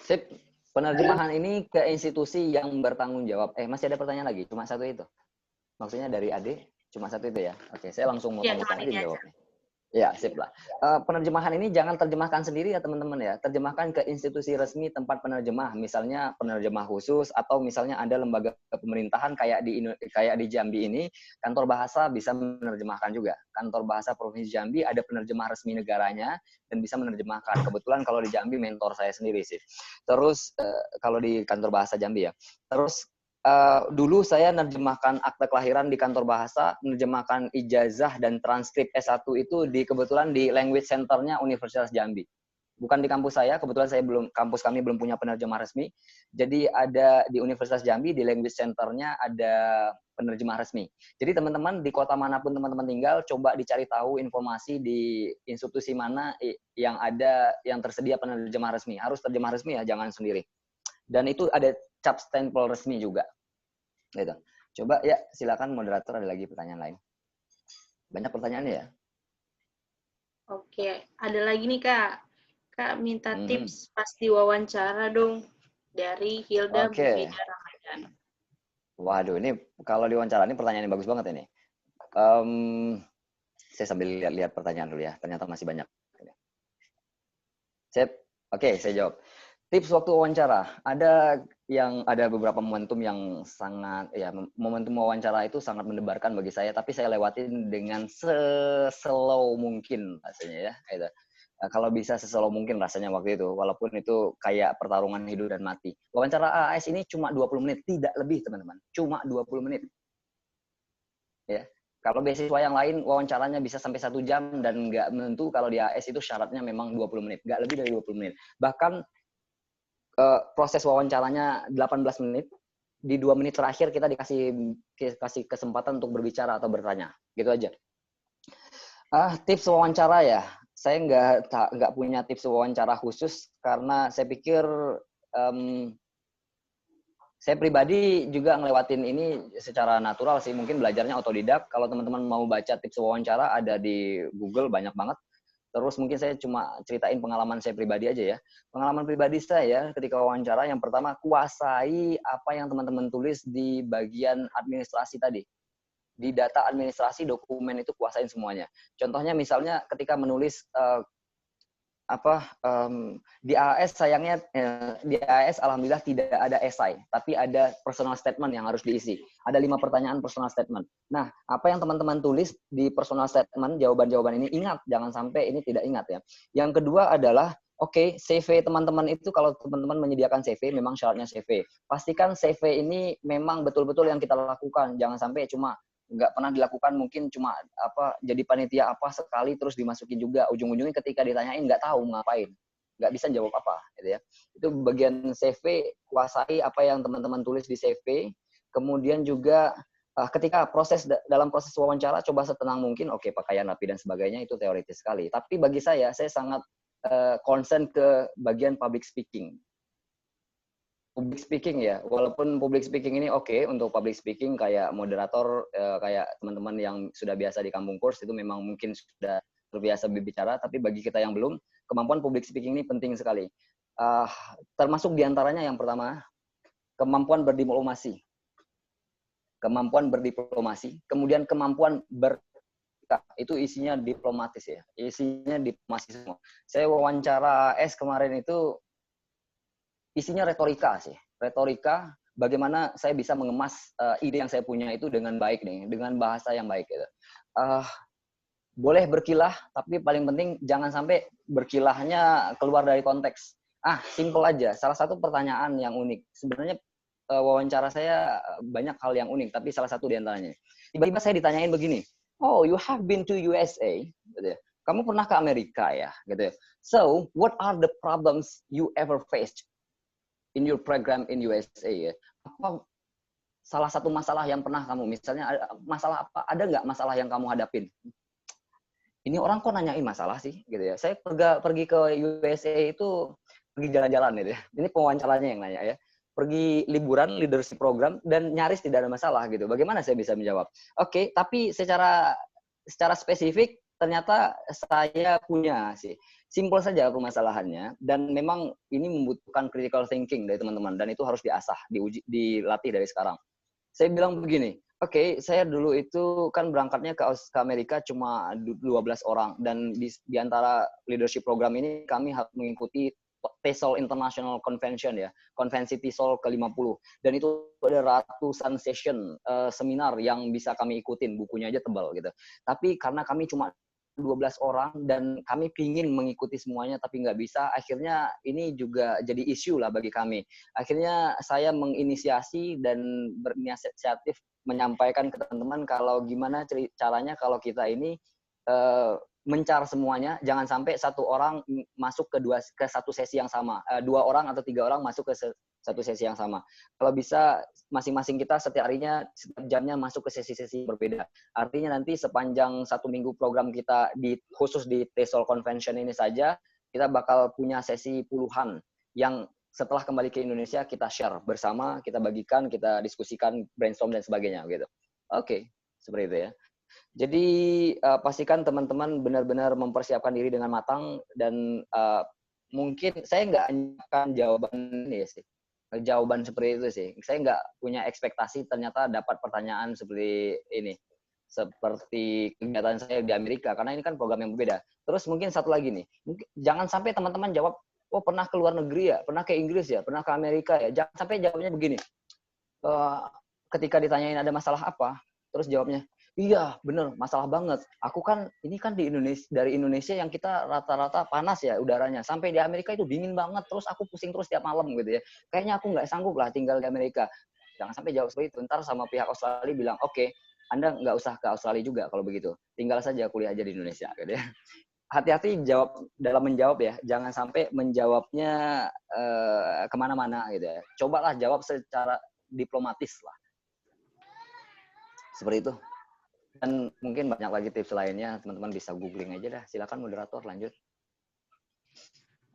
Sip. Penerjemahan ini ke institusi yang bertanggung jawab. Masih ada pertanyaan lagi? Cuma satu itu? Maksudnya dari Ade? Cuma satu itu ya? Oke, saya langsung motong-motong aja jawabnya. Ya, sip lah. Penerjemahan ini jangan terjemahkan sendiri ya teman-teman ya. Terjemahkan ke institusi resmi tempat penerjemah, misalnya penerjemah khusus atau misalnya ada lembaga pemerintahan kayak di Jambi ini, kantor bahasa bisa menerjemahkan juga. Kantor bahasa Provinsi Jambi ada penerjemah resmi negaranya dan bisa menerjemahkan. Kebetulan kalau di Jambi mentor saya sendiri sih. Terus kalau di kantor bahasa Jambi ya. Terus dulu saya menerjemahkan akte kelahiran di kantor bahasa, menerjemahkan ijazah dan transkrip S1 itu kebetulan di Language Center-nya Universitas Jambi. Bukan di kampus saya, kebetulan kampus kami belum punya penerjemah resmi. Jadi ada di Universitas Jambi, di Language Center-nya ada penerjemah resmi. Jadi teman-teman di kota manapun teman-teman tinggal, coba dicari tahu informasi di institusi mana yang tersedia penerjemah resmi. Harus terjemah resmi ya, jangan sendiri. Dan itu ada cap stempel resmi juga. Gitu. Coba ya, silakan moderator, ada lagi pertanyaan lain. Banyak pertanyaannya ya. Oke, ada lagi nih Kak. Kak minta tips pas diwawancara dong dari Hilda Bufida Ramadan. Waduh, ini kalau diwawancara ini pertanyaan yang bagus banget ini. Saya sambil lihat pertanyaan dulu ya. Ternyata masih banyak. Oke, saya jawab. Tips waktu wawancara, ada beberapa momentum yang sangat, ya, momentum wawancara itu sangat mendebarkan bagi saya, tapi saya lewatin dengan slow mungkin rasanya ya. Gitu. Kalau bisa seslow mungkin rasanya waktu itu, walaupun itu kayak pertarungan hidup dan mati. Wawancara AAS ini cuma 20 menit, tidak lebih teman-teman, cuma 20 menit. Ya. Kalau beasiswa yang lain, wawancaranya bisa sampai 1 jam dan nggak menentu. Kalau di AAS itu syaratnya memang 20 menit, nggak lebih dari 20 menit. Bahkan proses wawancaranya 18 menit, di 2 menit terakhir kita dikasih kesempatan untuk berbicara atau bertanya, gitu aja. Tips wawancara ya, saya nggak punya tips wawancara khusus karena saya pikir saya pribadi juga ngelewatin ini secara natural sih, mungkin belajarnya otodidak. Kalau teman-teman mau baca tips wawancara ada di Google banyak banget. Terus mungkin saya cuma ceritain pengalaman saya pribadi aja ya. Pengalaman pribadi saya ketika wawancara, yang pertama, kuasai apa yang teman-teman tulis di bagian administrasi tadi. Di data administrasi dokumen itu kuasain semuanya. Contohnya misalnya ketika menulis di AAS sayangnya di AAS alhamdulillah tidak ada esai, tapi ada personal statement yang harus diisi. Ada 5 pertanyaan personal statement. Nah, apa yang teman-teman tulis di personal statement, jawaban-jawaban ini ingat, jangan sampai ini tidak ingat ya. Yang kedua adalah CV teman-teman itu, kalau teman-teman menyediakan CV, memang syaratnya CV. Pastikan CV ini memang betul-betul yang kita lakukan, jangan sampai cuma nggak pernah dilakukan, mungkin cuma jadi panitia sekali terus dimasukin juga, ujung-ujungnya ketika ditanyain nggak tahu ngapain, nggak bisa jawab apa gitu ya. Itu bagian CV, kuasai apa yang teman-teman tulis di CV. Kemudian juga ketika dalam proses wawancara, coba setenang mungkin. Pakaian rapi dan sebagainya itu teoritis sekali, tapi bagi saya sangat concern ke bagian public speaking. Public speaking ya, walaupun public speaking ini untuk public speaking kayak moderator, kayak teman-teman yang sudah biasa di kampung kurs itu memang mungkin sudah terbiasa berbicara, tapi bagi kita yang belum, kemampuan public speaking ini penting sekali. Termasuk diantaranya yang pertama, kemampuan berdiplomasi. Kemudian kemampuan itu isinya diplomatis ya, isinya diplomasi semua. Saya wawancara AS kemarin itu isinya retorika sih. Retorika, bagaimana saya bisa mengemas ide yang saya punya itu dengan baik nih, dengan bahasa yang baik gitu. Boleh berkilah, tapi paling penting jangan sampai berkilahnya keluar dari konteks. Simple aja. Salah satu pertanyaan yang unik. Sebenarnya wawancara saya banyak hal yang unik, tapi salah satu di antaranya. Tiba-tiba saya ditanyain begini, oh, you have been to USA, gitu ya. Kamu pernah ke Amerika ya, gitu ya. So, what are the problems you ever faced in your program in USA? Ya? Apa salah satu masalah yang pernah kamu, misalnya masalah apa? Ada nggak masalah yang kamu hadapin? Ini orang kok nanyain masalah sih, gitu ya. Saya pergi ke USA itu pergi jalan-jalan gitu ya. Ini pewawancaranya yang nanya ya. Pergi liburan, leadership program, dan nyaris tidak ada masalah gitu. Bagaimana saya bisa menjawab? Oke, tapi secara spesifik ternyata saya punya sih. Simpel saja permasalahannya, dan memang ini membutuhkan critical thinking dari teman-teman, dan itu harus diasah, dilatih dari sekarang. Saya bilang begini, oke, saya dulu itu kan berangkatnya ke Amerika cuma 12 orang, dan di antara leadership program ini kami harus mengikuti TESOL International Convention ya, konvensi TESOL ke-50, dan itu ada ratusan session seminar yang bisa kami ikutin, bukunya aja tebal gitu. Tapi karena kami cuma 12 orang dan kami pingin mengikuti semuanya tapi nggak bisa, akhirnya ini juga jadi isu lah bagi kami. Akhirnya saya menginisiasi dan berinisiatif menyampaikan ke teman-teman kalau gimana caranya kalau kita ini mencar semuanya, jangan sampai satu orang masuk ke satu sesi yang sama, 2 orang atau 3 orang masuk ke satu sesi yang sama. Kalau bisa masing-masing kita setiap harinya, setiap jamnya masuk ke sesi-sesi berbeda. Artinya nanti sepanjang 1 minggu program kita khusus di TESOL Convention ini saja, kita bakal punya sesi puluhan yang setelah kembali ke Indonesia kita share bersama, kita bagikan, kita diskusikan, brainstorm dan sebagainya gitu. Oke, seperti itu ya. Jadi pastikan teman-teman benar-benar mempersiapkan diri dengan matang, dan mungkin saya nggak akan jawaban seperti itu sih. Saya nggak punya ekspektasi ternyata dapat pertanyaan seperti ini, seperti kegiatan saya di Amerika, karena ini kan program yang berbeda. Terus mungkin satu lagi nih, jangan sampai teman-teman jawab, oh pernah ke luar negeri ya, pernah ke Inggris ya, pernah ke Amerika ya. Jangan sampai jawabnya begini, ketika ditanyain ada masalah apa, terus jawabnya, iya, bener, masalah banget. Aku kan, ini kan dari Indonesia yang kita rata-rata panas ya udaranya. Sampai di Amerika itu dingin banget, terus aku pusing terus tiap malam gitu ya. Kayaknya aku nggak sanggup lah tinggal di Amerika. Jangan sampai jawab seperti itu. Ntar sama pihak Australia bilang, oke, Anda nggak usah ke Australia juga kalau begitu. Tinggal saja kuliah aja di Indonesia gitu ya. Hati-hati dalam menjawab ya. Jangan sampai menjawabnya kemana-mana gitu ya. Cobalah jawab secara diplomatis lah. Seperti itu. Dan mungkin banyak lagi tips lainnya, teman-teman bisa googling aja dah. Silakan moderator, lanjut.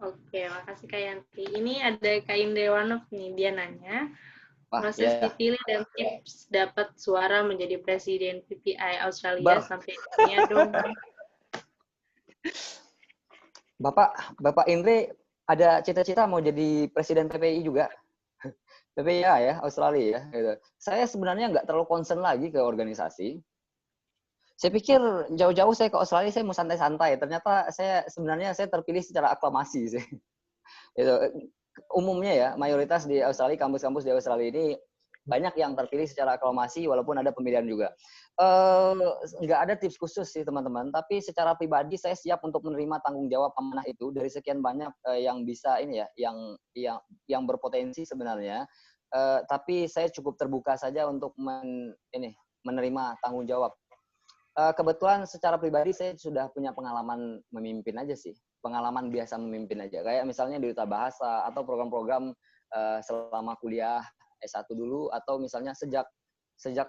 Oke, makasih Kak Yanti. Ini ada Kak Indriwanov nih, dia nanya, proses dipilih dan tips dapat suara menjadi presiden PPI Australia sampai akhirnya dong. Bapak Indri ada cita-cita mau jadi presiden PPI juga? PPI ya, Australia ya. Gitu. Saya sebenarnya nggak terlalu concern lagi ke organisasi. Saya pikir jauh-jauh saya ke Australia, saya mau santai-santai. Ternyata saya terpilih secara aklamasi sih. Gitu. Umumnya ya, mayoritas di Australia, kampus-kampus di Australia ini banyak yang terpilih secara aklamasi walaupun ada pemilihan juga. Nggak ada tips khusus sih teman-teman, tapi secara pribadi saya siap untuk menerima tanggung jawab amanah itu dari sekian banyak yang bisa ini ya, yang berpotensi sebenarnya. Tapi saya cukup terbuka saja untuk menerima tanggung jawab. Kebetulan secara pribadi saya sudah punya pengalaman memimpin aja sih. Pengalaman biasa memimpin aja. Kayak misalnya di Duta Bahasa atau program-program selama kuliah S1 dulu, atau misalnya sejak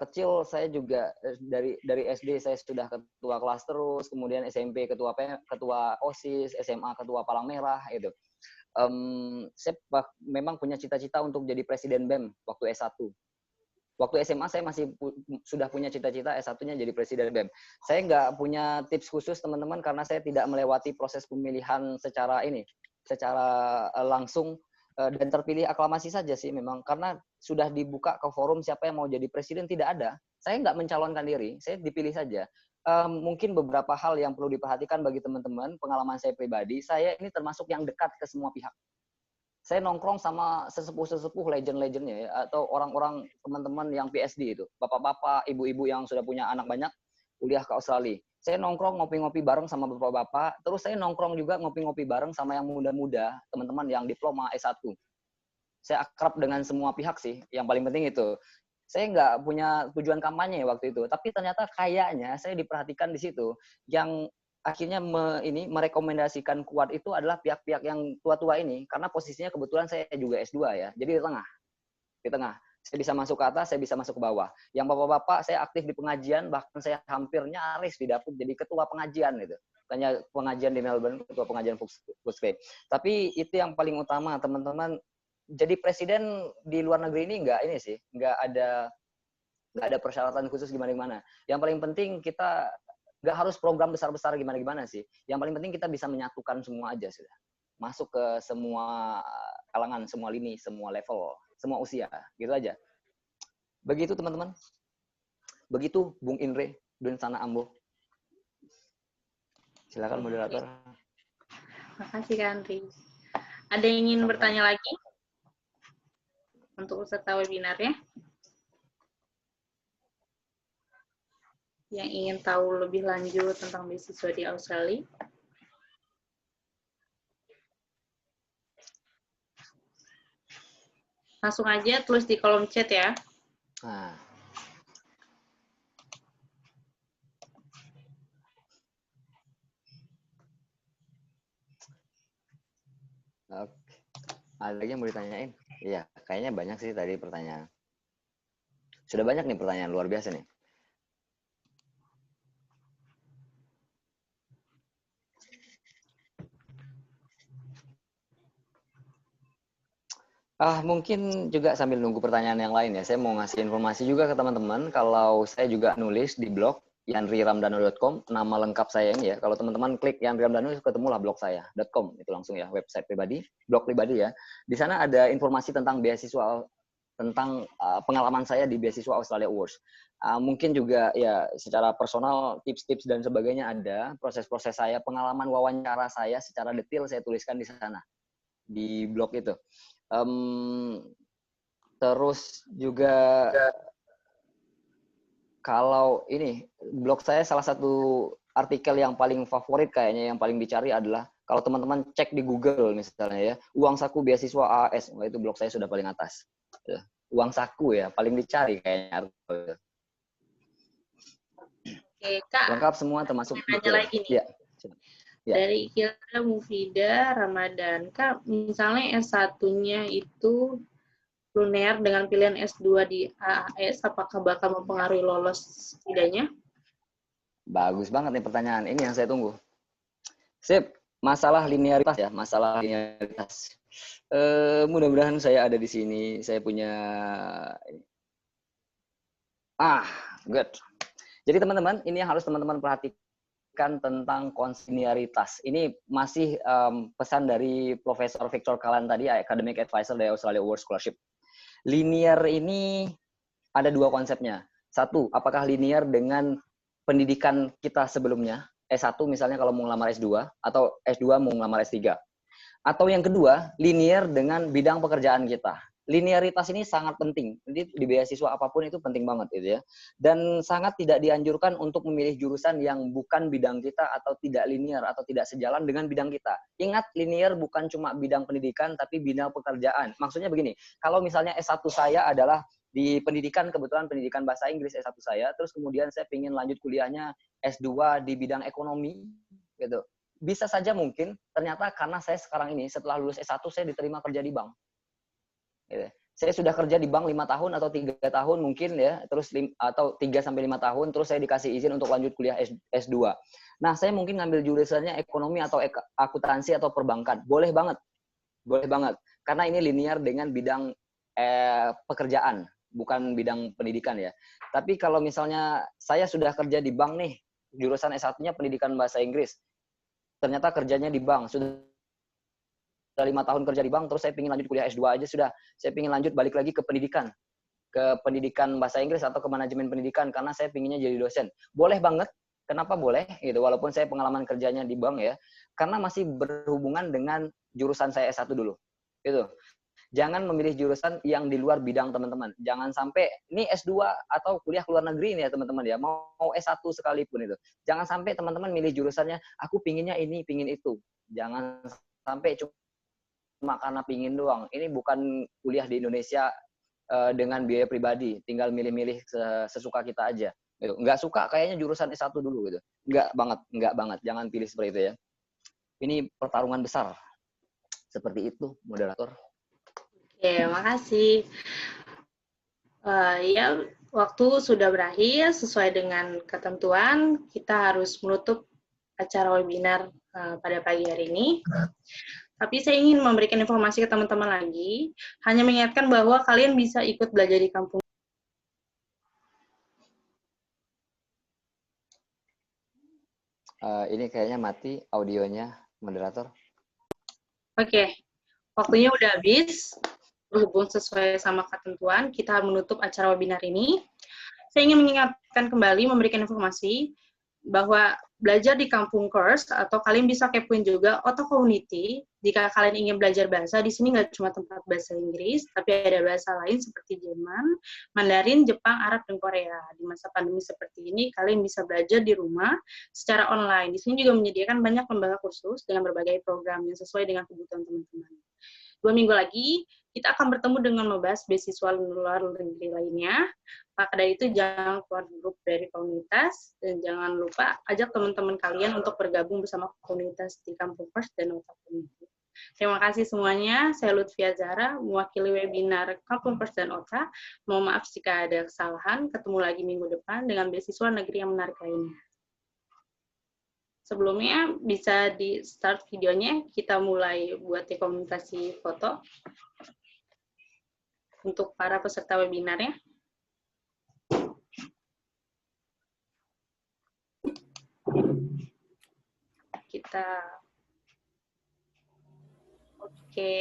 kecil saya juga dari SD saya sudah ketua kelas terus, kemudian SMP ketua OSIS, SMA ketua Palang Merah gitu. Saya memang punya cita-cita untuk jadi presiden BEM waktu S1. Waktu SMA saya sudah punya cita-cita S1-nya jadi presiden BEM. Saya nggak punya tips khusus teman-teman karena saya tidak melewati proses pemilihan secara langsung dan terpilih aklamasi saja sih memang, karena sudah dibuka ke forum siapa yang mau jadi presiden, tidak ada. Saya nggak mencalonkan diri, saya dipilih saja. Mungkin beberapa hal yang perlu diperhatikan bagi teman-teman, pengalaman saya pribadi, saya ini termasuk yang dekat ke semua pihak. Saya nongkrong sama sesepuh-sesepuh legend-legendnya ya, atau orang-orang teman-teman yang PhD itu, bapak-bapak, ibu-ibu yang sudah punya anak banyak, kuliah ke Australia. Saya nongkrong ngopi-ngopi bareng sama bapak-bapak, terus saya nongkrong juga ngopi-ngopi bareng sama yang muda-muda, teman-teman yang diploma S1. saya akrab dengan semua pihak sih. Yang paling penting itu. Saya nggak punya tujuan kampanye waktu itu, tapi ternyata kayaknya saya diperhatikan di situ. Yang akhirnya merekomendasikan kuat itu adalah pihak-pihak yang tua-tua ini, karena posisinya kebetulan saya juga S2 ya, jadi di tengah. Di tengah. Saya bisa masuk ke atas, saya bisa masuk ke bawah. Yang bapak-bapak, saya aktif di pengajian, bahkan saya hampir nyaris didapuk jadi ketua pengajian gitu. Tanya pengajian di Melbourne, ketua pengajian Footscray. Tapi itu yang paling utama, teman-teman. Jadi presiden di luar negeri ini nggak ada persyaratan khusus gimana-gimana. Yang paling penting kita nggak harus program besar-besar gimana-gimana sih. Yang paling penting kita bisa menyatukan semua aja sudah. Masuk ke semua kalangan, semua lini, semua level, semua usia, gitu aja. Begitu teman-teman. Begitu Bung Indre, Dun Sana Ambo. Silakan moderator. Makasih Kak Andri. Ada yang ingin bertanya lagi untuk peserta webinarnya? Yang ingin tahu lebih lanjut tentang beasiswa di Australia? Langsung aja tulis di kolom chat ya. Nah. Oke. Ada lagi yang mau ditanyain? Iya, kayaknya banyak sih tadi pertanyaan. Sudah banyak nih pertanyaan, luar biasa nih. Mungkin juga sambil nunggu pertanyaan yang lain ya, saya mau ngasih informasi juga ke teman-teman, kalau saya juga nulis di blog yanriramdano.com, nama lengkap saya ini ya, kalau teman-teman klik yanriramdano, ketemulah blog saya, .com, itu langsung ya, website pribadi, blog pribadi ya. Di sana ada informasi tentang beasiswa, tentang pengalaman saya di beasiswa Australia Awards. Mungkin juga ya secara personal, tips-tips dan sebagainya ada, proses-proses saya, pengalaman wawancara saya secara detail saya tuliskan di sana, di blog itu. Terus juga kalau ini blog saya salah satu artikel yang paling favorit kayaknya yang paling dicari adalah kalau teman-teman cek di Google misalnya ya, uang saku beasiswa AS, itu blog saya sudah paling atas. Uang saku ya paling dicari kayaknya. Oke, Kak. Lengkap semua termasuk detail. Lagi nih. Ya. Ya. Dari Kira Mufida Ramadan, Kak, misalnya S1-nya itu linear dengan pilihan S2 di AAS, apakah bakal mempengaruhi lolos tidaknya? Bagus banget nih pertanyaan. Ini yang saya tunggu. Sip, masalah linearitas ya, masalah linearitas. Mudah-mudahan saya ada di sini, saya punya good. Jadi teman-teman, ini yang harus teman-teman perhatikan tentang konsiliaritas. Ini masih pesan dari Profesor Victor Callan tadi, Academic Advisor dari Australia Awards Scholarship. Linear ini ada dua konsepnya. Satu, apakah linear dengan pendidikan kita sebelumnya, S1 misalnya kalau mau ngelamar S2, atau S2 mau ngelamar S3. Atau yang kedua, linear dengan bidang pekerjaan kita. Linearitas ini sangat penting. Jadi di beasiswa apapun itu penting banget gitu ya. Dan sangat tidak dianjurkan untuk memilih jurusan yang bukan bidang kita atau tidak linear atau tidak sejalan dengan bidang kita. Ingat, linear bukan cuma bidang pendidikan tapi bidang pekerjaan. Maksudnya begini, kalau misalnya S1 saya adalah di pendidikan, kebetulan pendidikan bahasa Inggris S1 saya, terus kemudian saya ingin lanjut kuliahnya S2 di bidang ekonomi gitu. Bisa saja mungkin ternyata karena saya sekarang ini setelah lulus S1 saya diterima kerja di bank. Saya sudah kerja di bank 5 tahun atau 3 tahun mungkin ya, terus atau 3-5 tahun, terus saya dikasih izin untuk lanjut kuliah S2. Nah, saya mungkin ngambil jurusannya ekonomi atau akuntansi atau perbankan. Boleh banget. Boleh banget. Karena ini linear dengan bidang pekerjaan, bukan bidang pendidikan ya. Tapi kalau misalnya saya sudah kerja di bank nih, jurusan S1-nya pendidikan bahasa Inggris. Ternyata kerjanya di bank, sudah 5 tahun kerja di bank, terus saya ingin lanjut kuliah S2 aja sudah. Saya ingin lanjut balik lagi ke pendidikan bahasa Inggris atau ke manajemen pendidikan karena saya pinginnya jadi dosen. Boleh banget. Kenapa boleh? Gitu. Walaupun saya pengalaman kerjanya di bank ya, karena masih berhubungan dengan jurusan saya S1 dulu. Gitu. Jangan memilih jurusan yang di luar bidang teman-teman. Jangan sampai ini S2 atau kuliah luar negeri ini ya teman-teman ya, mau S1 sekalipun itu. Jangan sampai teman-teman milih jurusannya, aku pinginnya ini, pingin itu. Jangan sampai cuma karena pingin doang. Ini bukan kuliah di Indonesia dengan biaya pribadi, tinggal milih-milih sesuka kita aja. Gitu. Nggak suka kayaknya jurusan S1 dulu gitu. Nggak banget. Jangan pilih seperti itu ya. Ini pertarungan besar. Seperti itu, moderator. Oke, makasih. Ya, waktu sudah berakhir. Sesuai dengan ketentuan, kita harus menutup acara webinar pada pagi hari ini. Tapi saya ingin memberikan informasi ke teman-teman lagi, hanya mengingatkan bahwa kalian bisa ikut belajar di kampung. Ini kayaknya mati audionya, moderator. Oke, waktunya udah habis. Berhubung sesuai sama ketentuan, kita menutup acara webinar ini. Saya ingin mengingatkan kembali, memberikan informasi bahwa belajar di kampung course, atau kalian bisa kepoin juga Otta Community. Jika kalian ingin belajar bahasa, di sini nggak cuma tempat bahasa Inggris, tapi ada bahasa lain seperti Jerman, Mandarin, Jepang, Arab, dan Korea. Di masa pandemi seperti ini, kalian bisa belajar di rumah secara online. Di sini juga menyediakan banyak lembaga kursus dengan berbagai program yang sesuai dengan kebutuhan teman-teman. 2 minggu lagi, kita akan bertemu dengan membahas beasiswa luar negeri lainnya. Maka dari itu, jangan keluar grup dari komunitas, dan jangan lupa ajak teman-teman kalian untuk bergabung bersama komunitas di Kampung First dan Otta Community. Terima kasih semuanya. Saya Lutfia Zahra, mewakili webinar Kampung First dan Otta. Mohon maaf jika ada kesalahan. Ketemu lagi minggu depan dengan beasiswa negeri yang menarik lainnya. Sebelumnya, bisa di start videonya, kita mulai buat dokumentasi foto untuk para peserta webinarnya. Kita, oke.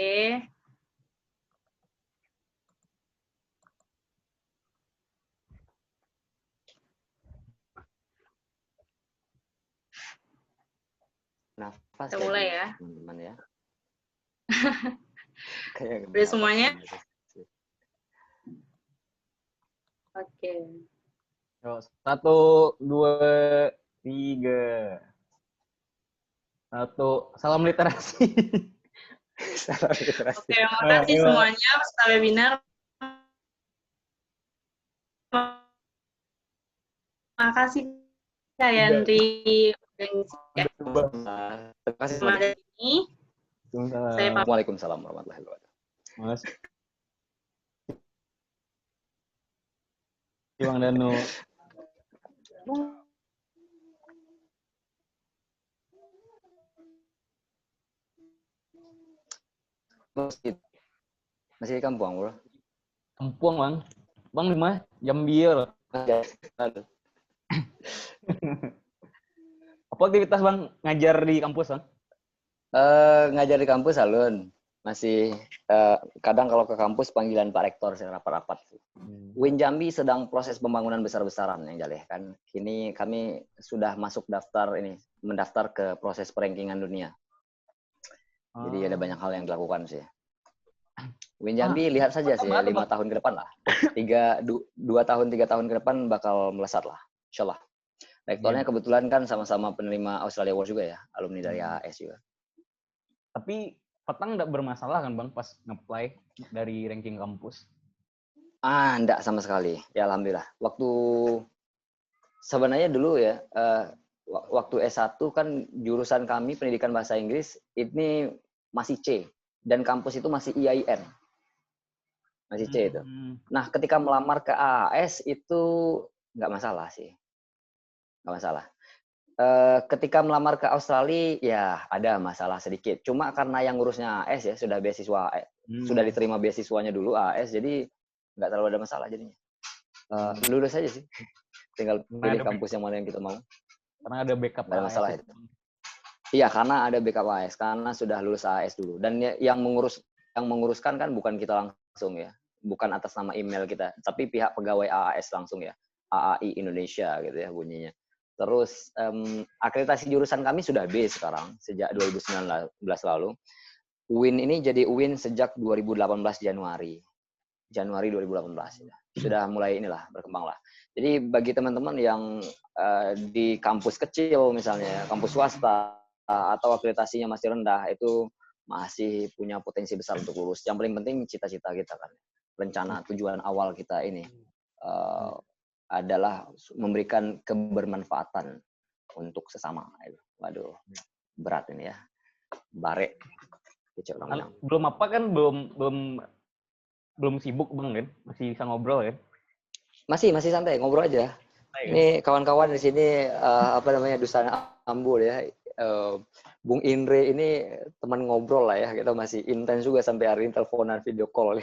Nafas Kita mulai ya. teman-teman ya. Udah semuanya? Oke. 1, 2, 3. 1. Salam literasi. Salam literasi. Oke, makasih semuanya peserta webinar. Makasih Kak Yandri. Terima kasih Terima kasih. Waalaikumsalam warahmatullahi wabarakatuh. Bang Danu. Masih di kampung, bro? Kampung, Bang. Bang di mana? Jambil. Apa aktivitas Bang ngajar di kampus, Bang? Ngajar di kampus, Alun. Masih kadang kalau ke kampus panggilan Pak Rektor saya rapat-rapat. UIN Jambi sedang proses pembangunan besar-besaran yang Jaleh kan. Kini kami sudah masuk mendaftar ke proses perankingan dunia. Jadi ada banyak hal yang dilakukan sih. UIN Jambi lihat saja sih 5 tahun ke depan lah. 2 tahun 3 tahun ke depan bakal melesat lah. Insyaallah. Rektornya kebetulan kan sama-sama penerima Australia Awards juga ya, alumni dari AAS juga. Tapi Petang nggak bermasalah kan Bang pas nge-apply dari ranking kampus? Enggak sama sekali. Ya alhamdulillah. Sebenarnya dulu ya, waktu S1 kan jurusan kami pendidikan bahasa Inggris ini masih C dan kampus itu masih IAIN. Masih C itu. Nah, ketika melamar ke AAS itu nggak masalah sih. Nggak masalah. Ketika melamar ke Australia, ya ada masalah sedikit. Cuma karena yang ngurusnya AS ya, sudah beasiswa, sudah diterima beasiswanya dulu AS, jadi nggak terlalu ada masalah jadinya. Lulus aja sih. Tinggal pilih kampus yang mana yang kita mau. Karena ada backup nggak ada masalah itu. Iya, karena ada backup AS, karena sudah lulus AS dulu. Dan yang menguruskan kan bukan kita langsung ya, bukan atas nama email kita, tapi pihak pegawai AAS langsung ya, AAI Indonesia gitu ya bunyinya. Terus akreditasi jurusan kami sudah B sekarang sejak 2019 lalu. UIN ini jadi UIN sejak 2018 Januari 2018 ya. Sudah mulai berkembang lah. Jadi bagi teman-teman yang di kampus kecil misalnya, kampus swasta atau akreditasinya masih rendah, itu masih punya potensi besar untuk lulus. Yang paling penting cita-cita kita kan, rencana tujuan awal kita ini adalah memberikan kebermanfaatan untuk sesama. Waduh, berat ini ya. Bare. Belum apa kan, belum sibuk Bang kan? Masih bisa ngobrol kan? Masih santai, ngobrol aja. Ini kawan-kawan di sini Dusan Ambul ya. Bung Indre ini teman ngobrol lah ya. Kita masih intens juga sampai hari ini teleponan, video call.